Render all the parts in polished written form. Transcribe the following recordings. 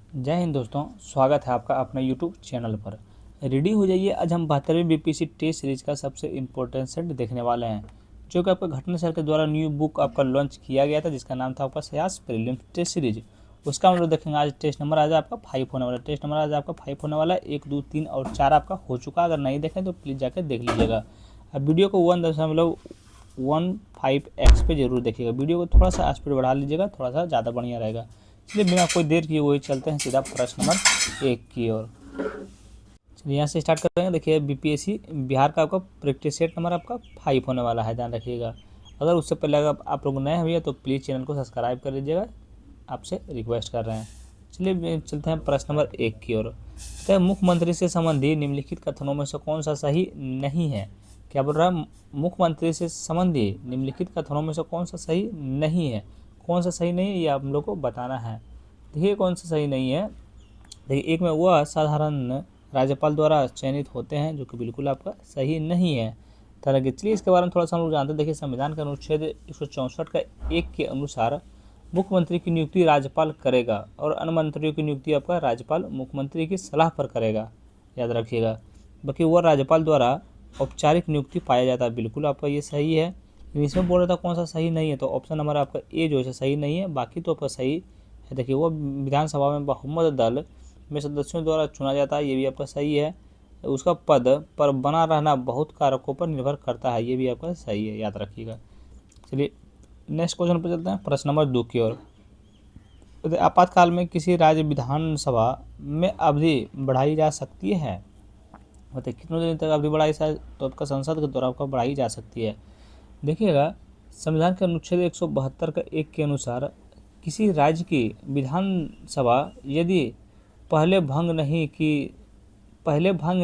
जय हिंद दोस्तों, स्वागत है आपका अपने यूट्यूब चैनल पर। रेडी हो जाइए, आज हम 72वीं बीपीएससी टेस्ट सीरीज का सबसे इम्पोर्टेंट सेट देखने वाले हैं, जो कि आपका घटना सर के द्वारा न्यू बुक आपका लॉन्च किया गया था, जिसका नाम था आपका सयास प्रीलिम्स टेस्ट सीरीज। उसका हम लोग देखेंगे। आज टेस्ट नंबर आज आपका 5 होने वाला है। टेस्ट नंबर आज आपका 5 होने वाला है। 1, 2, 3 और 4 आपका हो चुका। अगर नहीं देखें तो प्लीज़ जाकर देख लीजिएगा। अब वीडियो को 1.15x पे जरूर देखिएगा। वीडियो को थोड़ा सा स्पीड बढ़ा लीजिएगा, थोड़ा सा ज़्यादा बढ़िया रहेगा। चलिए बिना कोई देर किए वही चलते हैं सीधा प्रश्न नंबर 1 की ओर। चलिए यहाँ से स्टार्ट कर रहे हैं। देखिए बीपीएससी बिहार का आपका प्रैक्टिस सेट नंबर आपका 5 होने वाला है, ध्यान रखिएगा। अगर उससे पहले अगर आप लोग नए हुए तो प्लीज़ चैनल को सब्सक्राइब कर लीजिएगा, आपसे रिक्वेस्ट कर रहे हैं। चलिए चलते हैं प्रश्न नंबर 1 की ओर। तो मुख्यमंत्री से संबंधी निम्नलिखित कथनों में से कौन सा सही नहीं है? क्या बोल रहा है? मुख्यमंत्री से संबंधी निम्नलिखित कथनों में से कौन सा सही नहीं है? कौन सा सही नहीं है ये आप लोग को बताना है। देखिए कौन सा सही नहीं है। देखिए एक में वह साधारण राज्यपाल द्वारा चयनित होते हैं, जो कि बिल्कुल आपका सही नहीं है। तरह के चलिए इसके बारे में थोड़ा सा हम लोग जानते हैं। देखिए संविधान के अनुच्छेद 164 का 1 के अनुसार मुख्यमंत्री की नियुक्ति राज्यपाल करेगा और अन्य मंत्रियों की नियुक्ति आपका राज्यपाल मुख्यमंत्री की सलाह पर करेगा, याद रखिएगा। बाकी वह राज्यपाल द्वारा औपचारिक नियुक्ति पाया जाता है, बिल्कुल आपका ये सही है। इसमें बोल रहा था कौन सा सही नहीं है, तो ऑप्शन नंबर आपका ए जो है सही नहीं है, बाकी तो आपका सही है। देखिए वो विधानसभा में बहुमत दल में सदस्यों द्वारा चुना जाता है, ये भी आपका सही है। उसका पद पर बना रहना बहुत कारकों पर निर्भर करता है, ये भी आपका सही है, याद रखिएगा। चलिए नेक्स्ट क्वेश्चन पर चलते हैं, प्रश्न नंबर 2 की ओर। आपातकाल में किसी राज्य विधानसभा में अवधि बढ़ाई जा सकती है? मतलब कितने दिन तक अवधि बढ़ाई तो आपका संसद के द्वारा आपका बढ़ाई जा सकती है। देखिएगा संविधान के अनुच्छेद 172 का 1 के अनुसार किसी राज्य की विधानसभा यदि पहले भंग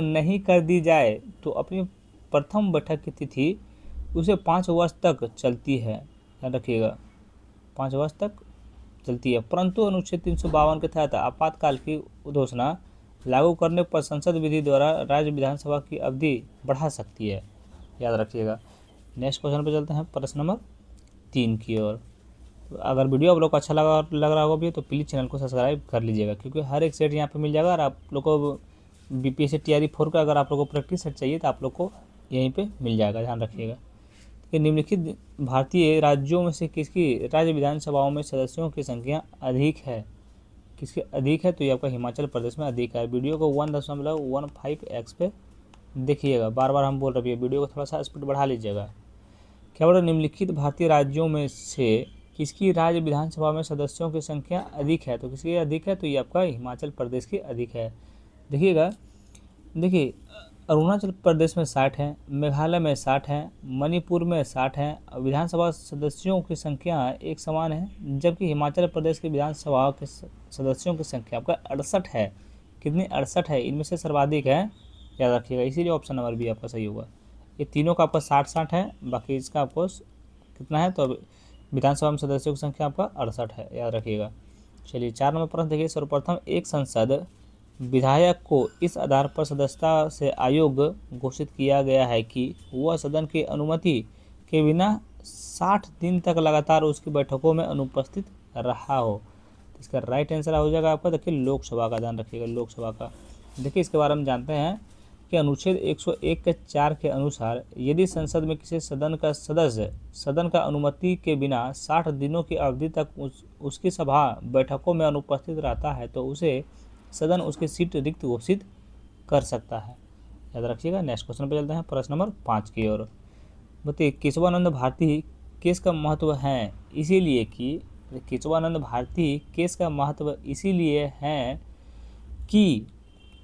नहीं कर दी जाए तो अपनी प्रथम बैठक की तिथि उसे 5 वर्ष तक चलती है, याद रखिएगा, 5 वर्ष तक चलती है। परंतु अनुच्छेद 352 के तहत आपातकाल की घोषणा लागू करने पर संसद विधि द्वारा राज्य विधानसभा की अवधि बढ़ा सकती है, याद रखिएगा। नेक्स्ट क्वेश्चन पे चलते हैं, प्रश्न नंबर 3 की ओर। अगर वीडियो आप लोग को अच्छा लग रहा होगा भी तो प्लीज़ चैनल को सब्सक्राइब कर लीजिएगा, क्योंकि हर एक सेट यहाँ पे मिल जाएगा। और आप लोग को बीपीएससी टीआरई 4 का अगर आप लोग को प्रैक्टिस सेट चाहिए तो आप लोग को यहीं पे मिल जाएगा, ध्यान रखिएगा। कि निम्नलिखित भारतीय राज्यों में से किसकी राज्य विधानसभाओं में सदस्यों की संख्या अधिक है? किसके अधिक है? तो ये आपका हिमाचल प्रदेश में अधिक है। वीडियो को 1.15x पे देखिएगा, बार बार हम बोल रहे हैं, वीडियो को थोड़ा सा स्पीड बढ़ा लीजिएगा। क्या बोला? निम्नलिखित भारतीय राज्यों में से किसकी राज्य विधानसभा में सदस्यों की संख्या अधिक है? तो किसकी अधिक है? तो ये आपका हिमाचल प्रदेश की अधिक है। देखिएगा, देखिए अरुणाचल प्रदेश में 60 है, मेघालय में 60 है, मणिपुर में 60 है। विधानसभा सदस्यों की संख्या एक समान है, जबकि हिमाचल प्रदेश की विधानसभा के सदस्यों की संख्या आपका 68 है। कितनी? 68 है। इनमें से सर्वाधिक है, याद रखिएगा, इसीलिए ऑप्शन नंबर बी आपका सही होगा। ये तीनों का आपका 60-60 है, बाकी इसका आपको कितना है? तो विधानसभा में सदस्यों की संख्या आपका 68 है, याद रखिएगा। चलिए 4 नंबर प्रश्न देखिए। सर्वप्रथम एक संसद विधायक को इस आधार पर सदस्यता से अयोग्य घोषित किया गया है कि वह सदन की अनुमति के बिना 60 दिन तक लगातार उसकी बैठकों में अनुपस्थित रहा हो। तो इसका राइट आंसर हो जाएगा आपका, देखिए लोकसभा का, ध्यान रखिएगा लोकसभा का। देखिए इसके बारे में जानते हैं कि अनुच्छेद 101 के 4 के अनुसार यदि संसद में किसी सदन का सदस्य सदन का अनुमति के बिना 60 दिनों की अवधि तक उसकी सभा बैठकों में अनुपस्थित रहता है तो उसे सदन उसकी सीट रिक्त घोषित कर सकता है, याद रखिएगा। नेक्स्ट क्वेश्चन पे चलते हैं, प्रश्न नंबर 5 की ओर। बताइए केशवानंद भारती केस का महत्व है इसीलिए कि केशवानंद भारती केस का महत्व इसीलिए है कि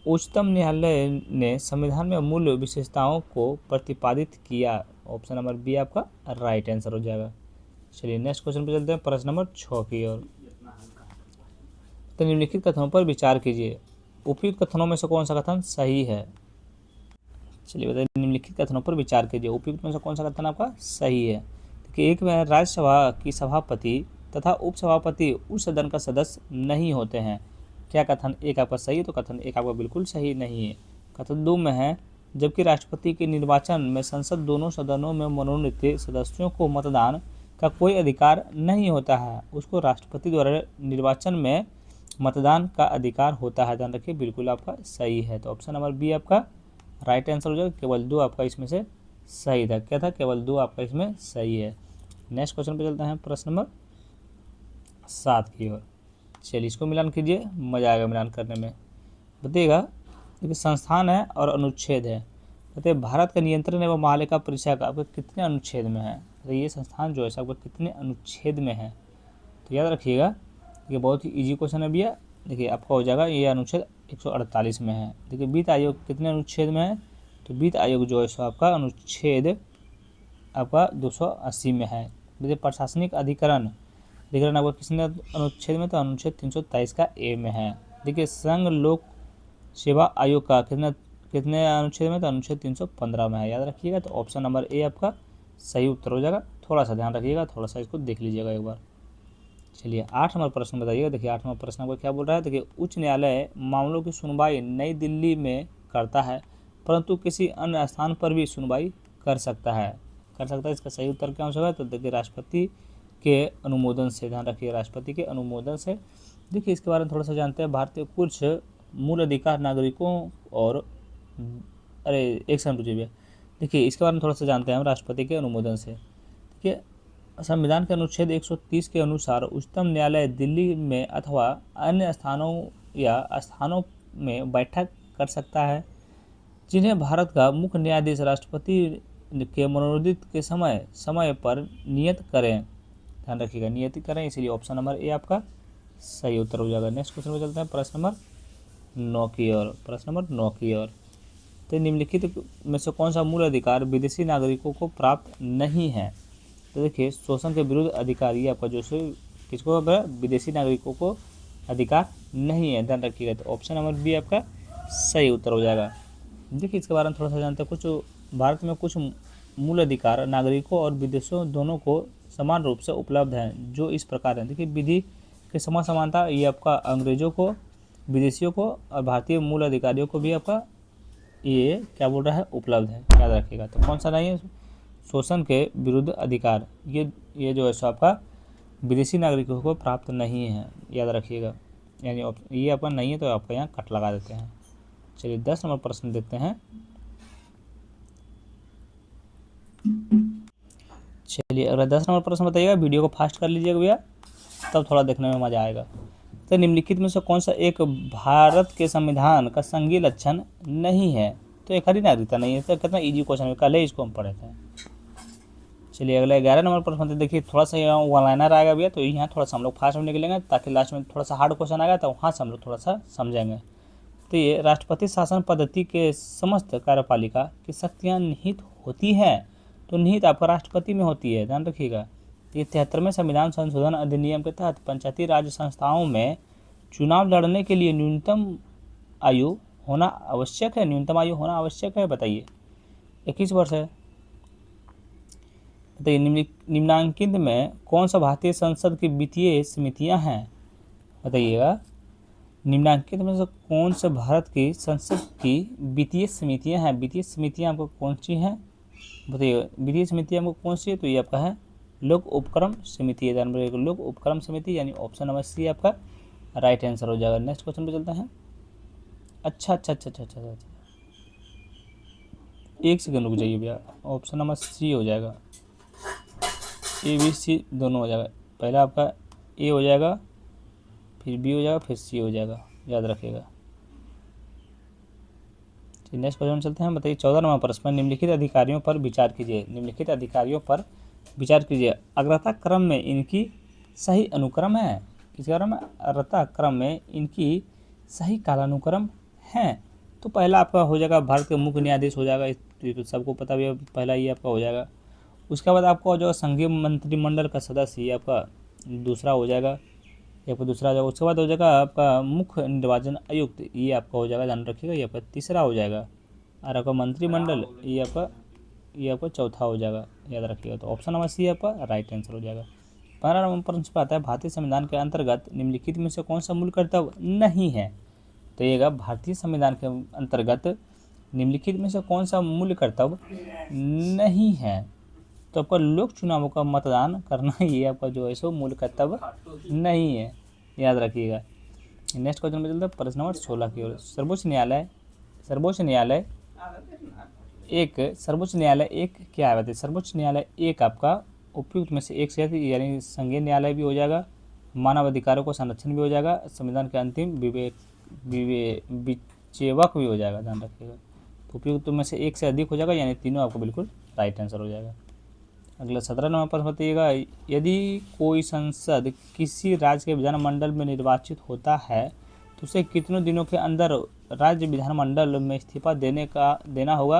उच्चतम न्यायालय ने संविधान में मूल विशेषताओं को प्रतिपादित किया। ऑप्शन नंबर बी आपका राइट आंसर हो जाएगा। चलिए नेक्स्ट क्वेश्चन पे चलते हैं, प्रश्न नंबर 6 की ओर। तो निम्नलिखित कथनों पर विचार कीजिए। उपयुक्त कथनों में से कौन सा कथन सही है? चलिए बताइए, निम्नलिखित कथनों पर विचार कीजिए। उपयुक्त में से कौन सा कथन आपका सही है? देखिए एक में राज्यसभा की सभापति तथा उपसभापति उस सदन का सदस्य नहीं होते हैं। क्या कथन एक आपका सही है? तो कथन एक आपका बिल्कुल सही नहीं है। कथन 2 में है जबकि राष्ट्रपति के निर्वाचन में संसद दोनों सदनों में मनोनीत सदस्यों को मतदान का कोई अधिकार नहीं होता है, उसको राष्ट्रपति द्वारा निर्वाचन में मतदान का अधिकार होता है। ध्यान रखिए, बिल्कुल आपका सही है। तो ऑप्शन नंबर बी आपका राइट आंसर हो जाएगा। केवल 2 आपका इसमें से सही था। क्या था? केवल 2 आपका इसमें सही है। नेक्स्ट क्वेश्चन पे चलते हैं, प्रश्न नंबर 7 की ओर। चलिए इसको मिलान कीजिए, मजा आएगा मिलान करने में। बताइएगा, देखिए संस्थान है और अनुच्छेद है। बताइए भारत का नियंत्रण एवं महालेखा परीक्षक आपके कितने अनुच्छेद में है? तो ये संस्थान जो है आपका कितने अनुच्छेद में है? तो याद रखिएगा, ये बहुत ही इजी क्वेश्चन है भैया। देखिए आपका हो जाएगा, ये अनुच्छेद 148 में है। देखिए वित्त आयोग कितने अनुच्छेद में है? तो वित्त आयोग जो है सो आपका अनुच्छेद आपका 280 में है। देखिए प्रशासनिक अधिकरण आपका किसने अनुच्छेद में? तो अनुच्छेद 323 का ए में है। देखिए संघ लोक सेवा आयोग का कितने अनुच्छेद में? तो अनुच्छेद 315 में है। याद रखिएगा। तो ऑप्शन नंबर ए आपका सही उत्तर हो जाएगा। थोड़ा सा ध्यान रखिएगा, थोड़ा सा इसको देख लीजिएगा एक बार। चलिए 8 नंबर प्रश्न बताइएगा। देखिए 8 नंबर प्रश्न आपको क्या बोल रहा है? देखिए उच्च न्यायालय मामलों की सुनवाई नई दिल्ली में करता है, परंतु किसी अन्य स्थान पर भी सुनवाई कर सकता है। इसका सही उत्तर क्या हो सकता है? तो देखिए राष्ट्रपति के अनुमोदन से। ध्यान रखिए, राष्ट्रपति के अनुमोदन से। देखिए इसके बारे में थोड़ा सा जानते हैं। भारतीय कुछ मूल अधिकार नागरिकों और एक सेकंड रुकिए भैया। देखिए इसके बारे में थोड़ा सा जानते हैं हम राष्ट्रपति के अनुमोदन से। देखिए संविधान के अनुच्छेद 130 के अनुसार उच्चतम न्यायालय दिल्ली में अथवा अन्य स्थानों में बैठक कर सकता है, जिन्हें भारत का मुख्य न्यायाधीश राष्ट्रपति के मनोनीत के समय पर नियत करें। ध्यान रखिएगा, नियत करें, इसलिए ऑप्शन नंबर ए आपका सही उत्तर हो जाएगा। नेक्स्ट क्वेश्चन में चलते हैं, प्रश्न नंबर 9 की ओर। प्रश्न नंबर 9 की ओर। तो निम्नलिखित में से कौन सा मूल अधिकार विदेशी नागरिकों को प्राप्त नहीं है? तो देखिए शोषण के विरुद्ध अधिकार, ये आपका जो किसको विदेशी नागरिकों को अधिकार नहीं है। ध्यान रखिएगा। तो ऑप्शन नंबर बी आपका सही उत्तर हो जाएगा। देखिए इसके बारे में थोड़ा सा जानते हैं। कुछ भारत में कुछ मूल अधिकार नागरिकों और विदेशों दोनों को समान रूप से उपलब्ध हैं, जो इस प्रकार हैं। देखिए विधि के समानता, ये आपका अंग्रेजों को, विदेशियों को और भारतीय मूल अधिकारियों को भी आपका ये क्या बोल रहा है? उपलब्ध है। याद रखिएगा। तो कौन सा नहीं है? शोषण के विरुद्ध अधिकार, ये जो है सो आपका विदेशी नागरिकों को प्राप्त नहीं है। याद रखिएगा, यानी ये आपका नहीं है तो आपका यहाँ कट लगा देते हैं। चलिए 10 नंबर प्रश्न देखते हैं। चलिए अगला 10 नंबर प्रश्न बताइएगा। वीडियो को फास्ट कर लीजिएगा भैया, तब थोड़ा देखने में मज़ा आएगा। तो निम्नलिखित में से कौन सा एक भारत के संविधान का संघीय लक्षण नहीं है? तो एक हरी नागरिकता नहीं है। तो कितना इजी क्वेश्चन है, कल ही इसको हम पढ़े थे। चलिए अगला 11 नंबर प्रश्न देखिए। थोड़ा सा यहाँ वन लाइनर आएगा भैया, तो यहाँ थोड़ा सा हम लोग फास्ट में निकलेंगे, ताकि लास्ट में थोड़ा सा हार्ड क्वेश्चन आएगा तो वहाँ से हम लोग थोड़ा सा समझेंगे। तो ये राष्ट्रपति शासन पद्धति के समस्त कार्यपालिका की शक्तियाँ निहित होती हैं। तो निहित आपका राष्ट्रपति में होती है। ध्यान रखिएगा। ये 73वें संविधान संशोधन अधिनियम के तहत पंचायती राज संस्थाओं में चुनाव लड़ने के लिए न्यूनतम आयु होना आवश्यक है। न्यूनतम आयु होना आवश्यक है, बताइए। 21 वर्ष है। बताइए निम्नांकित में कौन सा भारतीय संसद की वित्तीय समितियां हैं? बताइएगा निम्नांकित में से कौन से भारत की संसद की वित्तीय समितियां हैं? वित्तीय समितियां आपको कौन सी हैं? बताइए वित्तीय समितियां आपको कौन सी है? तो ये आपका है लोक उपक्रम समिति है। ध्यान रखिएगा, लोक उपक्रम समिति, यानी ऑप्शन नंबर सी आपका राइट आंसर हो जाएगा। नेक्स्ट क्वेश्चन पे चलते हैं। अच्छा, एक सेकंड रुक जाइए भैया। ऑप्शन नंबर सी हो जाएगा। ए बी सी दोनों हो जाएगा। पहला आपका ए हो जाएगा, फिर बी हो जाएगा, फिर सी हो जाएगा। याद रखिएगा। नेक्स्ट क्वेश्चन चलते हैं। बताइए 14 नंबर प्रश्न, निम्नलिखित अधिकारियों पर विचार कीजिए। निम्नलिखित अधिकारियों पर विचार कीजिए। अग्रता क्रम में इनकी सही अनुक्रम है। किस क्रम में? अग्रता क्रम में इनकी सही कालानुक्रम है। तो पहला आपका हो जाएगा भारत के मुख्य न्यायाधीश हो जाएगा, तो सबको पता भी है, पहला ये आपका हो जाएगा। उसके बाद आपका हो जाएगा संघीय मंत्रिमंडल का सदस्य, ये आपका दूसरा हो जाएगा, ये आपका दूसरा हो जाएगा। उसके बाद हो जाएगा आपका मुख्य निर्वाचन आयुक्त, ये आपका हो जाएगा, ध्यान रखिएगा, ये आपका तीसरा हो जाएगा। और आपका मंत्रिमंडल ये आपका चौथा हो जाएगा। याद रखिएगा। तो ऑप्शन नंबर सी आपका राइट आंसर हो जाएगा। 15 नंबर प्रश्न पर आता है, भारतीय संविधान के अंतर्गत निम्नलिखित में से कौन सा मूल कर्तव्य नहीं है? तो ये भारतीय संविधान के अंतर्गत निम्नलिखित में से कौन सा मूल कर्तव्य नहीं है? तो आपका लोक चुनावों का मतदान करना, ये आपका जो है सो मूल कर्तव्य नहीं है। याद रखिएगा। नेक्स्ट क्वेश्चन में चलते हैं प्रश्न नंबर 16 की ओर। सर्वोच्च न्यायालय एक क्या है? सर्वोच्च न्यायालय एक आपका उपयुक्त में से एक से अधिक, यानी संघीय न्यायालय भी हो जाएगा, मानव अधिकारों को संरक्षण भी हो जाएगा, संविधान के अंतिम विचेवक भी हो जाएगा, ध्यान रखिएगा। तो उपयुक्त में से एक से अधिक हो जाएगा, यानी तीनों आपको बिल्कुल राइट आंसर हो जाएगा। अगला 17 नंबर पर बताइएगा, यदि कोई सांसद किसी राज्य के विधानमंडल में निर्वाचित होता है तो उसे कितने दिनों के अंदर राज्य विधानमंडल में इस्तीफा देना होगा,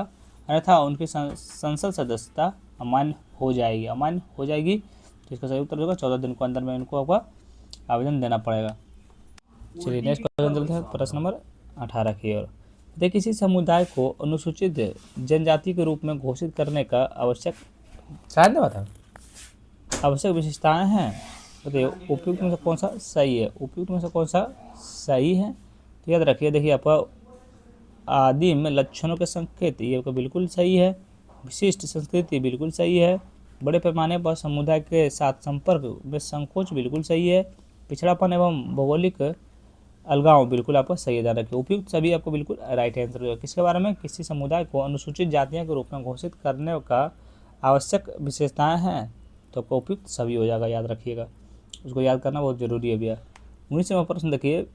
अन्यथा उनकी संसद सदस्यता अमान्य हो जाएगी। तो इसका सही उत्तर होगा 14 दिन के अंदर में इनको आपका आवेदन देना पड़ेगा। चलिए नेक्स्ट क्वेश्चन चलते हैं प्रश्न नंबर 18 की ओर। देखिए, किसी समुदाय को अनुसूचित जनजाति के रूप में घोषित करने का आवश्यक विशेषताएं हैं, बताइए उपयुक्त में से कौन सा सही है? तो याद रखिए, देखिए आपका आदिम लक्षणों के संकेत, ये आपका बिल्कुल सही है। विशिष्ट संस्कृति बिल्कुल सही है। बड़े पैमाने पर समुदाय के साथ संपर्क में संकोच बिल्कुल सही है। पिछड़ापन एवं भौगोलिक अलगाव बिल्कुल आपका सही है, ध्यान रखिए। उपयुक्त सभी आपको बिल्कुल राइट आंसर होगा। किसके बारे में? किसी समुदाय को अनुसूचित जातियों के रूप में घोषित करने का आवश्यक विशेषताएं हैं, तो आपको उपयुक्त सभी हो जाएगा, याद रखिएगा। उसको याद करना बहुत जरूरी है भैया। 19वां प्रश्न देखिए,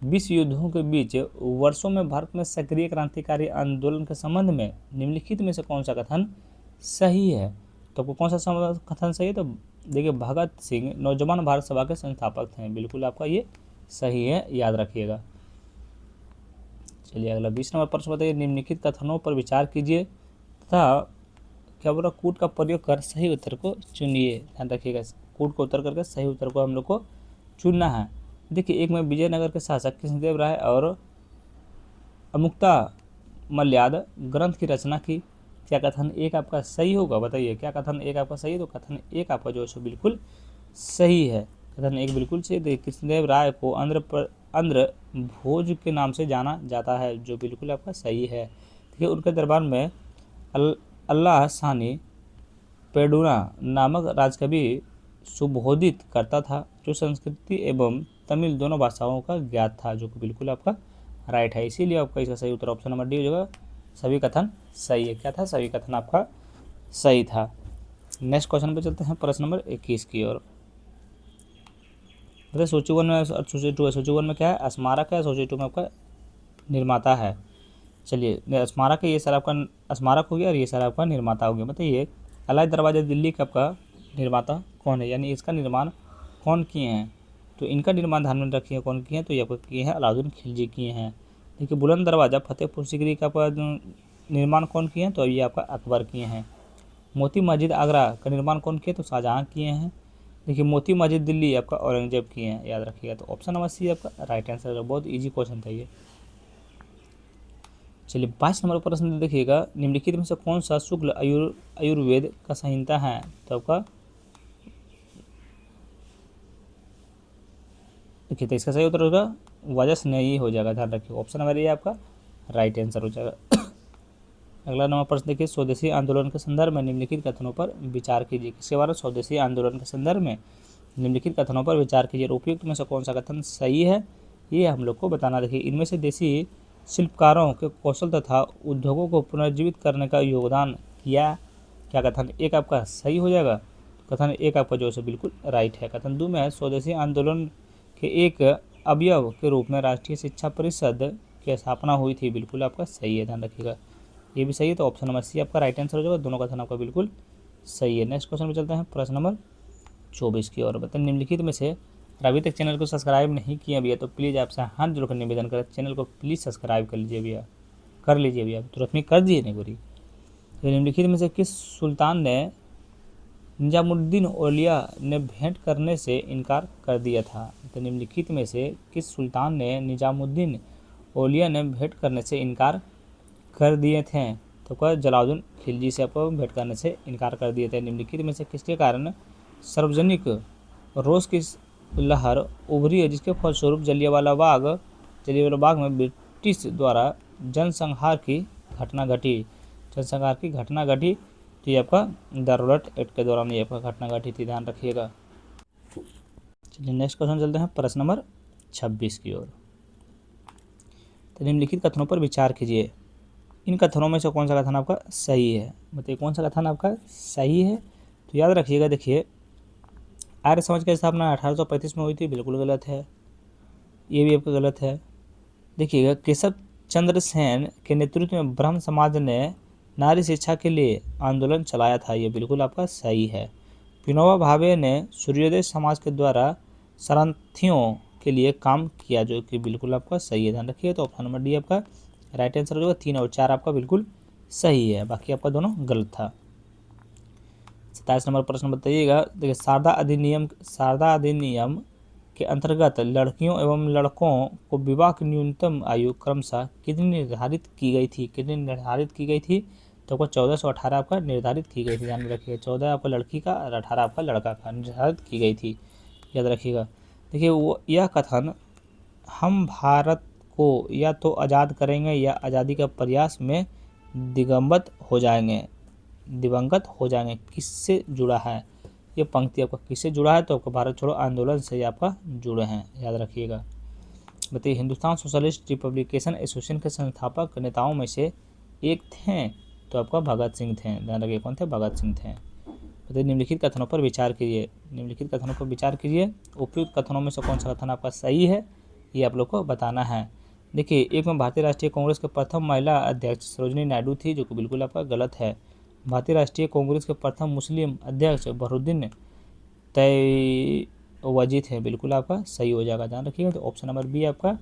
विश्व युद्धों के बीच वर्षों में भारत में सक्रिय क्रांतिकारी आंदोलन के संबंध में निम्नलिखित में से कौन सा कथन सही है? तो आपको कौन सा कथन सही है? तो देखिए, भगत सिंह नौजवान भारत सभा के संस्थापक थे, बिल्कुल आपका ये सही है, याद रखिएगा। चलिए अगला 20 नंबर प्रश्न बताइए, निम्नलिखित कथनों पर विचार कीजिए तथा क्या बोला, कूट का प्रयोग कर सही उत्तर को चुनिए, ध्यान रखिएगा। कूट को उत्तर करके सही उत्तर को हम लोग को चुनना है। देखिए, एक में विजयनगर के शासक कृष्णदेव राय और अमुक्ता मल्याद ग्रंथ की रचना की। क्या कथन एक आपका सही होगा? बताइए, क्या कथन एक आपका सही है? तो कथन एक आपका जो है बिल्कुल सही है, कथन एक बिल्कुल सही। देखिए, कृष्णदेव राय को आंध्र भोज के नाम से जाना जाता है, जो बिल्कुल आपका सही है। देखिए, उनके दरबार में अल्लाह सानी पेडुना नामक राजकवि सुबोधित करता था, जो संस्कृति एवं तमिल दोनों भाषाओं का ज्ञात था, जो कि बिल्कुल आपका राइट है। इसीलिए आपका इसका सही उत्तर ऑप्शन नंबर डी हो जाएगा, सभी कथन सही है। क्या था? सभी कथन आपका सही था। नेक्स्ट क्वेश्चन पे चलते हैं प्रश्न नंबर 21 की ओर। बताइए, सूची 1 में सूची 2 है। सूची 1 में क्या है? स्मारक है। सूची 2 में आपका निर्माता है। चलिए, स्मारक है, ये सर आपका स्मारक हो गया और ये सर आपका निर्माता हो गया। बताइए, अलाइ दरवाजा दिल्ली का आपका निर्माता कौन है, यानी इसका निर्माण कौन किए हैं? तो इनका निर्माण ध्यान में रखिए कौन किए हैं, तो ये आपको किए हैं अलाउद्दीन खिलजी किए हैं। देखिए, बुलंद दरवाजा फतेहपुर सीकरी का आपका निर्माण कौन किए हैं? तो ये आपका अकबर किए हैं। मोती मस्जिद आगरा का निर्माण कौन किए? तो शाहजहाँ किए हैं। देखिए, मोती मस्जिद दिल्ली आपका औरंगजेब किए हैं, याद रखिएगा। तो ऑप्शन नंबर सी आपका राइट आंसर है। बहुत ईजी क्वेश्चन था ये। चलिए 22 नंबर प्रश्न देखिएगा, निम्नलिखित में से कौन सा शुक्ल आयुर्वेद का संहिता है? तो आपका देखिए, तो इसका सही उत्तर होगा वजस्नेयी हो जाएगा, ध्यान रखिए। ऑप्शन नंबर ये आपका राइट आंसर हो जाएगा। अगला नंबर प्रश्न देखिए, स्वदेशी आंदोलन के संदर्भ में निम्नलिखित कथनों पर विचार कीजिए। किसके बारे में? स्वदेशी आंदोलन के संदर्भ में निम्नलिखित कथनों पर विचार कीजिए। उपयुक्त में से कौन सा कथन सही है, ये हम लोग को बताना। देखिए, इनमें से देशी शिल्पकारों के कौशल तथा उद्योगों को पुनर्जीवित करने का योगदान किया। क्या कथन एक आपका सही हो जाएगा? कथन एक आपका जो है बिल्कुल राइट है। कथन 2 में है, स्वदेशी आंदोलन के एक अवयव के रूप में राष्ट्रीय शिक्षा परिषद की स्थापना हुई थी, बिल्कुल आपका सही है, ध्यान रखिएगा। ये भी सही है, तो ऑप्शन नंबर सी आपका राइट आंसर हो जाएगा। दोनों कथन आपका बिल्कुल सही है। नेक्स्ट क्वेश्चन पे चलते हैं प्रश्न नंबर 24 की ओर। बताइए, निम्नलिखित में से अभी तक चैनल को सब्सक्राइब नहीं किया भैया, तो प्लीज़ आपसे हाथ जोड़कर निवेदन करें, चैनल को प्लीज़ सब्सक्राइब कर लीजिए भैया, तुरंत में कर दिए नहीं पूरी। तो निम्नलिखित में से किस सुल्तान ने निजामुद्दीन औलिया ने भेंट करने से इनकार कर दिया था? तो निम्नलिखित में से किस सुल्तान ने निजामुद्दीन औलिया ने भेंट करने से इनकार कर दिए थे? तो क्या जलालुद्दीन खिलजी से आपको भेंट करने से इनकार कर दिए थे। निम्नलिखित में से किसके कारण सार्वजनिक रोष की लहर उभरी है, जिसके फलस्वरूप जलियांवाला बाग में ब्रिटिश द्वारा जनसंहार की घटना घटी? तो ये आपका द रॉलेट एक्ट के दौरान ये आपका घटना घटी थी, ध्यान रखिएगा। चलिए नेक्स्ट क्वेश्चन चलते हैं प्रश्न नंबर 26 की ओर। तो निम्नलिखित कथनों पर विचार कीजिए, इन कथनों में से कौन सा कथन आपका सही है, बताइए कौन सा कथन आपका सही है। तो याद रखिएगा, देखिए आर्य समाज की स्थापना 1835 में हुई थी, बिल्कुल गलत है, ये भी आपका गलत है। देखिएगा, केशव चंद्र सेन के नेतृत्व में ब्रह्म समाज ने नारी शिक्षा के लिए आंदोलन चलाया था, ये बिल्कुल आपका सही है। विनोबा भावे ने सूर्योदय समाज के द्वारा शरणार्थियों के लिए काम किया, जो कि बिल्कुल आपका सही है, ध्यान रखिए। तो ऑप्शन नंबर डी आपका राइट आंसर हो जाएगा। 3 और 4 आपका बिल्कुल सही है, बाकी आपका दोनों गलत था। 27 नंबर प्रश्न बताइएगा, देखिए शारदा अधिनियम के अंतर्गत लड़कियों एवं लड़कों को विवाह की न्यूनतम आयु क्रमशः कितनी निर्धारित की गई थी, कितनी निर्धारित की गई थी। तो आपको 14 से 18 आपका निर्धारित की गई थी, ध्यान में रखिएगा। 14 आपका लड़की का और 18 आपका लड़का का निर्धारित की गई थी, याद रखिएगा। देखिए वो यह कथन हम भारत को या तो आज़ाद करेंगे या आज़ादी का प्रयास में दिगंबत हो जाएंगे, दिवंगत हो जाएंगे, किससे जुड़ा है ये पंक्ति आपका, किससे जुड़ा है। तो आपका भारत छोड़ो आंदोलन से आपका जुड़े हैं, याद रखिएगा। बताइए हिंदुस्तान सोशलिस्ट रिपब्लिकेशन एसोसिएशन के संस्थापक नेताओं में से एक थे, तो आपका भगत सिंह थे, ध्यान रखिए कौन थे, भगत सिंह थे। बताइए निम्नलिखित कथनों पर विचार कीजिए, निम्नलिखित कथनों पर विचार कीजिए, उपयुक्त कथनों में से कौन सा कथन आपका सही है, ये आप लोग को बताना है। देखिए एक में भारतीय राष्ट्रीय कांग्रेस के प्रथम महिला अध्यक्ष सरोजिनी नायडू थी, जो कि बिल्कुल आपका गलत है। भारतीय राष्ट्रीय कांग्रेस के प्रथम मुस्लिम अध्यक्ष बहरुद्दीन तैयबजी थे, बिल्कुल आपका सही हो जाएगा, ध्यान रखिएगा। तो ऑप्शन नंबर बी आपका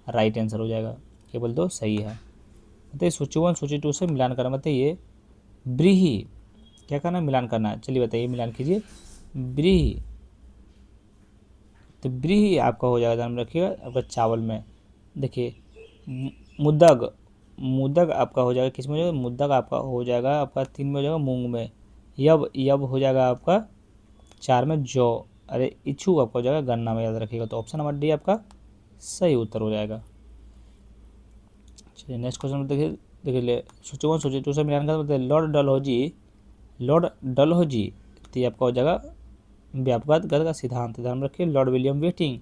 राइट आंसर हो जाएगा, केवल 2 सही है। बताइए सूची 1 सूची 2 से मिलान करना, बताइए ब्रीही क्या करना है, मिलान करना है, चलिए बताइए मिलान कीजिए। ब्रीही, तो ब्रीही आपका हो जाएगा, ध्यान रखिएगा आपका चावल में। देखिए मुद्दग, मुद्दग आपका हो जाएगा किस में हो जाएगा, मुद्दग आपका हो जाएगा आपका 3 में हो जाएगा मूंग में। यब, यब हो जाएगा आपका 4 में जौ, अरे इच्छू आपका हो जाएगा गन्ना में, याद रखिएगा। तो ऑप्शन नंबर डी आपका सही उत्तर हो जाएगा। चलिए नेक्स्ट क्वेश्चन देखिए, देखिए सूची 1 सूची 2 से मिलान कर बताइए लॉर्ड डलहौजी, लॉर्ड डलहौजी तो ये आपका हो जाएगा व्यापक गत का सिद्धांत, ध्यान रखिए। लॉर्ड विलियम बेटिंग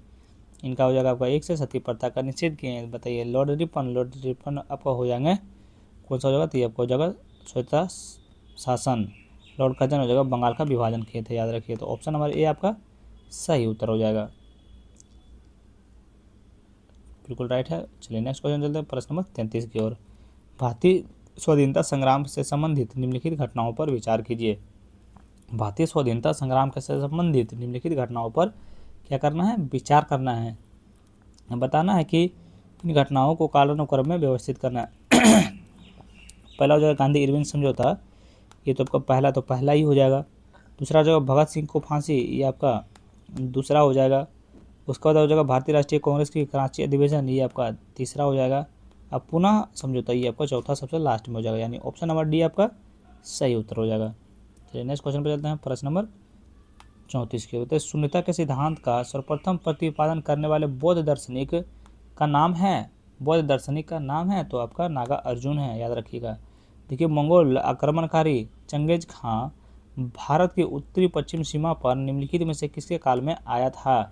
इनका हो जाएगा आपका 1 से सती प्रथा का निषेध किए हैं, बताइए। लॉर्ड रिपन आपका हो जाएंगे कौन सा हो जाएगा, तो ये आपका हो जाएगा स्वतंत्रता शासन। लॉर्ड कर्जन हो जाएगा बंगाल का विभाजन किए थे, याद रखिए। तो ऑप्शन नंबर ए आपका सही उत्तर हो जाएगा, बिल्कुल राइट है। चलिए नेक्स्ट क्वेश्चन चलते हैं प्रश्न नंबर 33 की ओर। भारतीय स्वाधीनता संग्राम से संबंधित निम्नलिखित घटनाओं पर विचार कीजिए। भारतीय स्वाधीनता संग्राम से संबंधित निम्नलिखित घटनाओं पर क्या करना है, विचार करना है, बताना है कि इन घटनाओं को कालानुक्रम में व्यवस्थित करना है। पहला हो जाएगा गांधी इरविन समझौता, ये तो आपका पहला तो पहला ही हो जाएगा। दूसरा हो जाएगा भगत सिंह को फांसी, ये आपका दूसरा हो जाएगा। उसके बाद हो जाएगा भारतीय राष्ट्रीय कांग्रेस की कराची अधिवेशन, ये आपका तीसरा हो जाएगा। अब पुनः समझौता ये आपका चौथा सबसे लास्ट में हो जाएगा, यानी ऑप्शन नंबर डी आपका सही उत्तर हो जाएगा। चलिए नेक्स्ट क्वेश्चन पर चलते हैं प्रश्न नंबर 34 के होते हैं शून्यता के सिद्धांत का सर्वप्रथम प्रतिपादन करने वाले बौद्ध दार्शनिक का नाम है, बौद्ध दार्शनिक का नाम है तो आपका नागा अर्जुन है, याद रखिएगा। देखिए मंगोल आक्रमणकारी चंगेज खां भारत की उत्तरी पश्चिम सीमा पर निम्नलिखित में से किसके काल में आया था,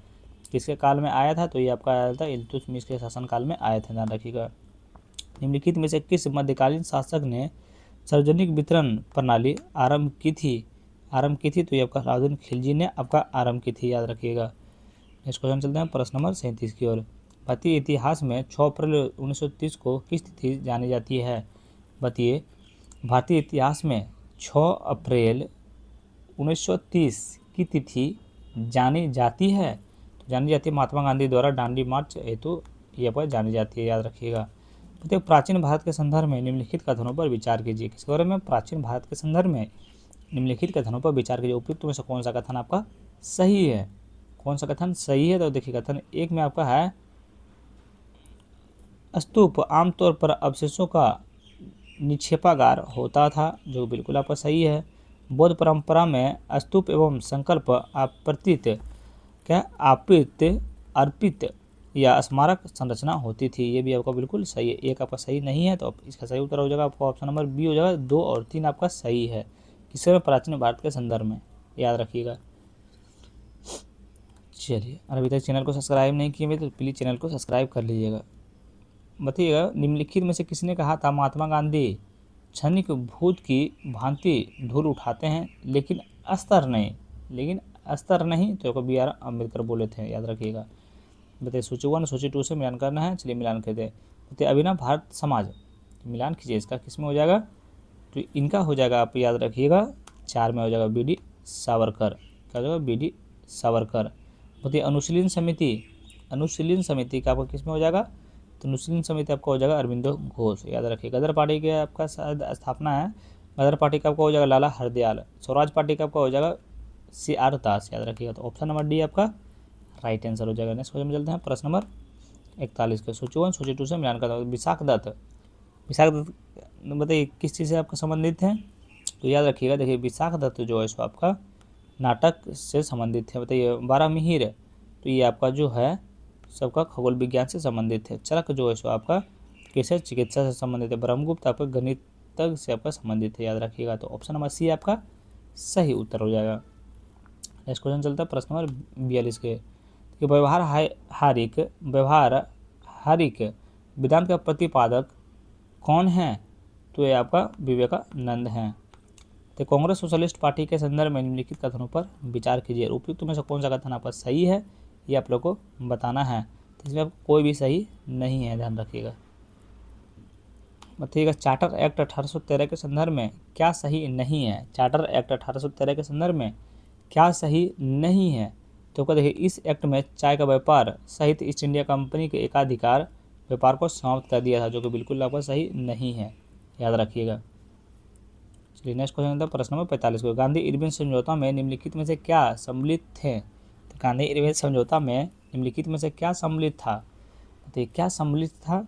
किसके काल में आया था, तो ये आपका आया था इल्तुतमिश के शासनकाल में आए थे, ध्यान रखिएगा। निम्नलिखित में से किस मध्यकालीन शासक ने सार्वजनिक वितरण प्रणाली आरंभ की थी, तो ये आपका अलाउद्दीन खिलजी ने आपका आरंभ की थी, याद रखिएगा। नेक्स्ट क्वेश्चन चलते हैं प्रश्न नंबर 37 की ओर। भारतीय इतिहास में 6 अप्रैल 1930 को किस तिथि जानी जाती है, बताइए। भारतीय इतिहास में 6 अप्रैल 1930 की तिथि जानी जाती है, तो जानी जाती है महात्मा गांधी द्वारा दांडी मार्च हेतु ये पर जानी जाती है, याद रखिएगा। तो प्राचीन भारत के संदर्भ में निम्नलिखित कथनों पर विचार कीजिए, किसके बारे में, प्राचीन भारत के संदर्भ में निम्नलिखित कथनों पर विचार कीजिए। उपयुक्त में से कौन सा कथन आपका सही है, कौन सा कथन सही है, तो देखिए कथन 1 में आपका है स्तूप आमतौर पर अवशेषों का निक्षेपागार होता था, जो बिल्कुल आपका सही है। बौद्ध परंपरा में स्तूप एवं संकल्प अर्पित या स्मारक संरचना होती थी, ये भी आपका बिल्कुल सही है। एक आपका सही नहीं है, तो इसका सही उत्तर हो जाएगा आपका ऑप्शन नंबर बी हो जाएगा। 2 और 3 आपका सही है, किसके में, प्राचीन भारत के संदर्भ में, याद रखिएगा। चलिए, और अभी तक चैनल को सब्सक्राइब नहीं किए हुए तो प्लीज़ चैनल को सब्सक्राइब कर लीजिएगा। बताइएगा, निम्नलिखित में से किसने कहा था महात्मा गांधी क्षणिक भूत की भांति धूल उठाते हैं लेकिन अस्तर नहीं, तो को बी आर अम्बेडकर बोले थे, याद रखिएगा। बताइए, सूची 1 सूची 2 से मिलान करना है। चलिए मिलान करते हैं। बताइए, अभिनव भारत समाज, मिलान कीजिए इसका, किस में हो जाएगा, तो इनका हो जाएगा, आप याद रखिएगा 4 में हो जाएगा बी डी सावरकर, क्या हो जाएगा, बी डी सावरकर। बताइए, अनुशीलन समिति का आपका किस में हो जाएगा, तो अनुशीलन समिति आपका हो जाएगा अरविंदो घोष, याद रखिए। गदर पार्टी के आपका शायद स्थापना है, गदर पार्टी का आपका हो जाएगा लाला हरदयाल। स्वराज पार्टी का आपका हो जाएगा सी आर दास, याद रखिएगा। तो ऑप्शन नंबर डी आपका राइट आंसर हो जाएगा। नेक्स्ट क्वेश्चन में चलते हैं, प्रश्न नंबर 41 के सूची 1 सूची 2 से मिलान करता हूँ। विशाख दत्त बताइए किस चीज़ से आपका संबंधित है, तो याद रखिएगा। देखिए, विशाख दत्त जो है सो आपका नाटक से संबंधित है। बताइए, 12 मिहिर, तो ये आपका जो है सबका खगोल विज्ञान से संबंधित है। चरक जो है सो आपका किसे चिकित्सा से संबंधित है। ब्रह्मगुप्त आपका गणित से आपका संबंधित है, याद रखिएगा। तो ऑप्शन नंबर सी आपका सही उत्तर हो जाएगा। नेक्स्ट क्वेश्चन चलता है, प्रश्न नंबर 42 के, कि व्यवहारिक वेदांत का प्रतिपादक कौन है, तो ये आपका विवेकानंद हैं। तो कांग्रेस सोशलिस्ट पार्टी के संदर्भ में निम्नलिखित कथनों पर विचार कीजिए। उपयुक्त में से कौन सा कथन आपका सही है, ये आप लोग को बताना है। तो इसमें आपको कोई भी सही नहीं है, ध्यान रखिएगा। बताइएगा, चार्टर एक्ट 1813 के संदर्भ में क्या सही नहीं है। चार्टर एक्ट 1813 के संदर्भ में क्या सही नहीं है, तो क्या देखिए, इस एक्ट में चाय का व्यापार सहित ईस्ट इंडिया कंपनी के एकाधिकार व्यापार को समाप्त कर दिया था, जो कि बिल्कुल आपका सही नहीं है, याद रखिएगा। चलिए नेक्स्ट क्वेश्चन था, प्रश्न नंबर 45 को, गांधी इरविन समझौता में निम्नलिखित में से क्या सम्मिलित थे। तो गांधी इरविन समझौता में निम्नलिखित में से क्या सम्मिलित था, तो ये क्या सम्मिलित था,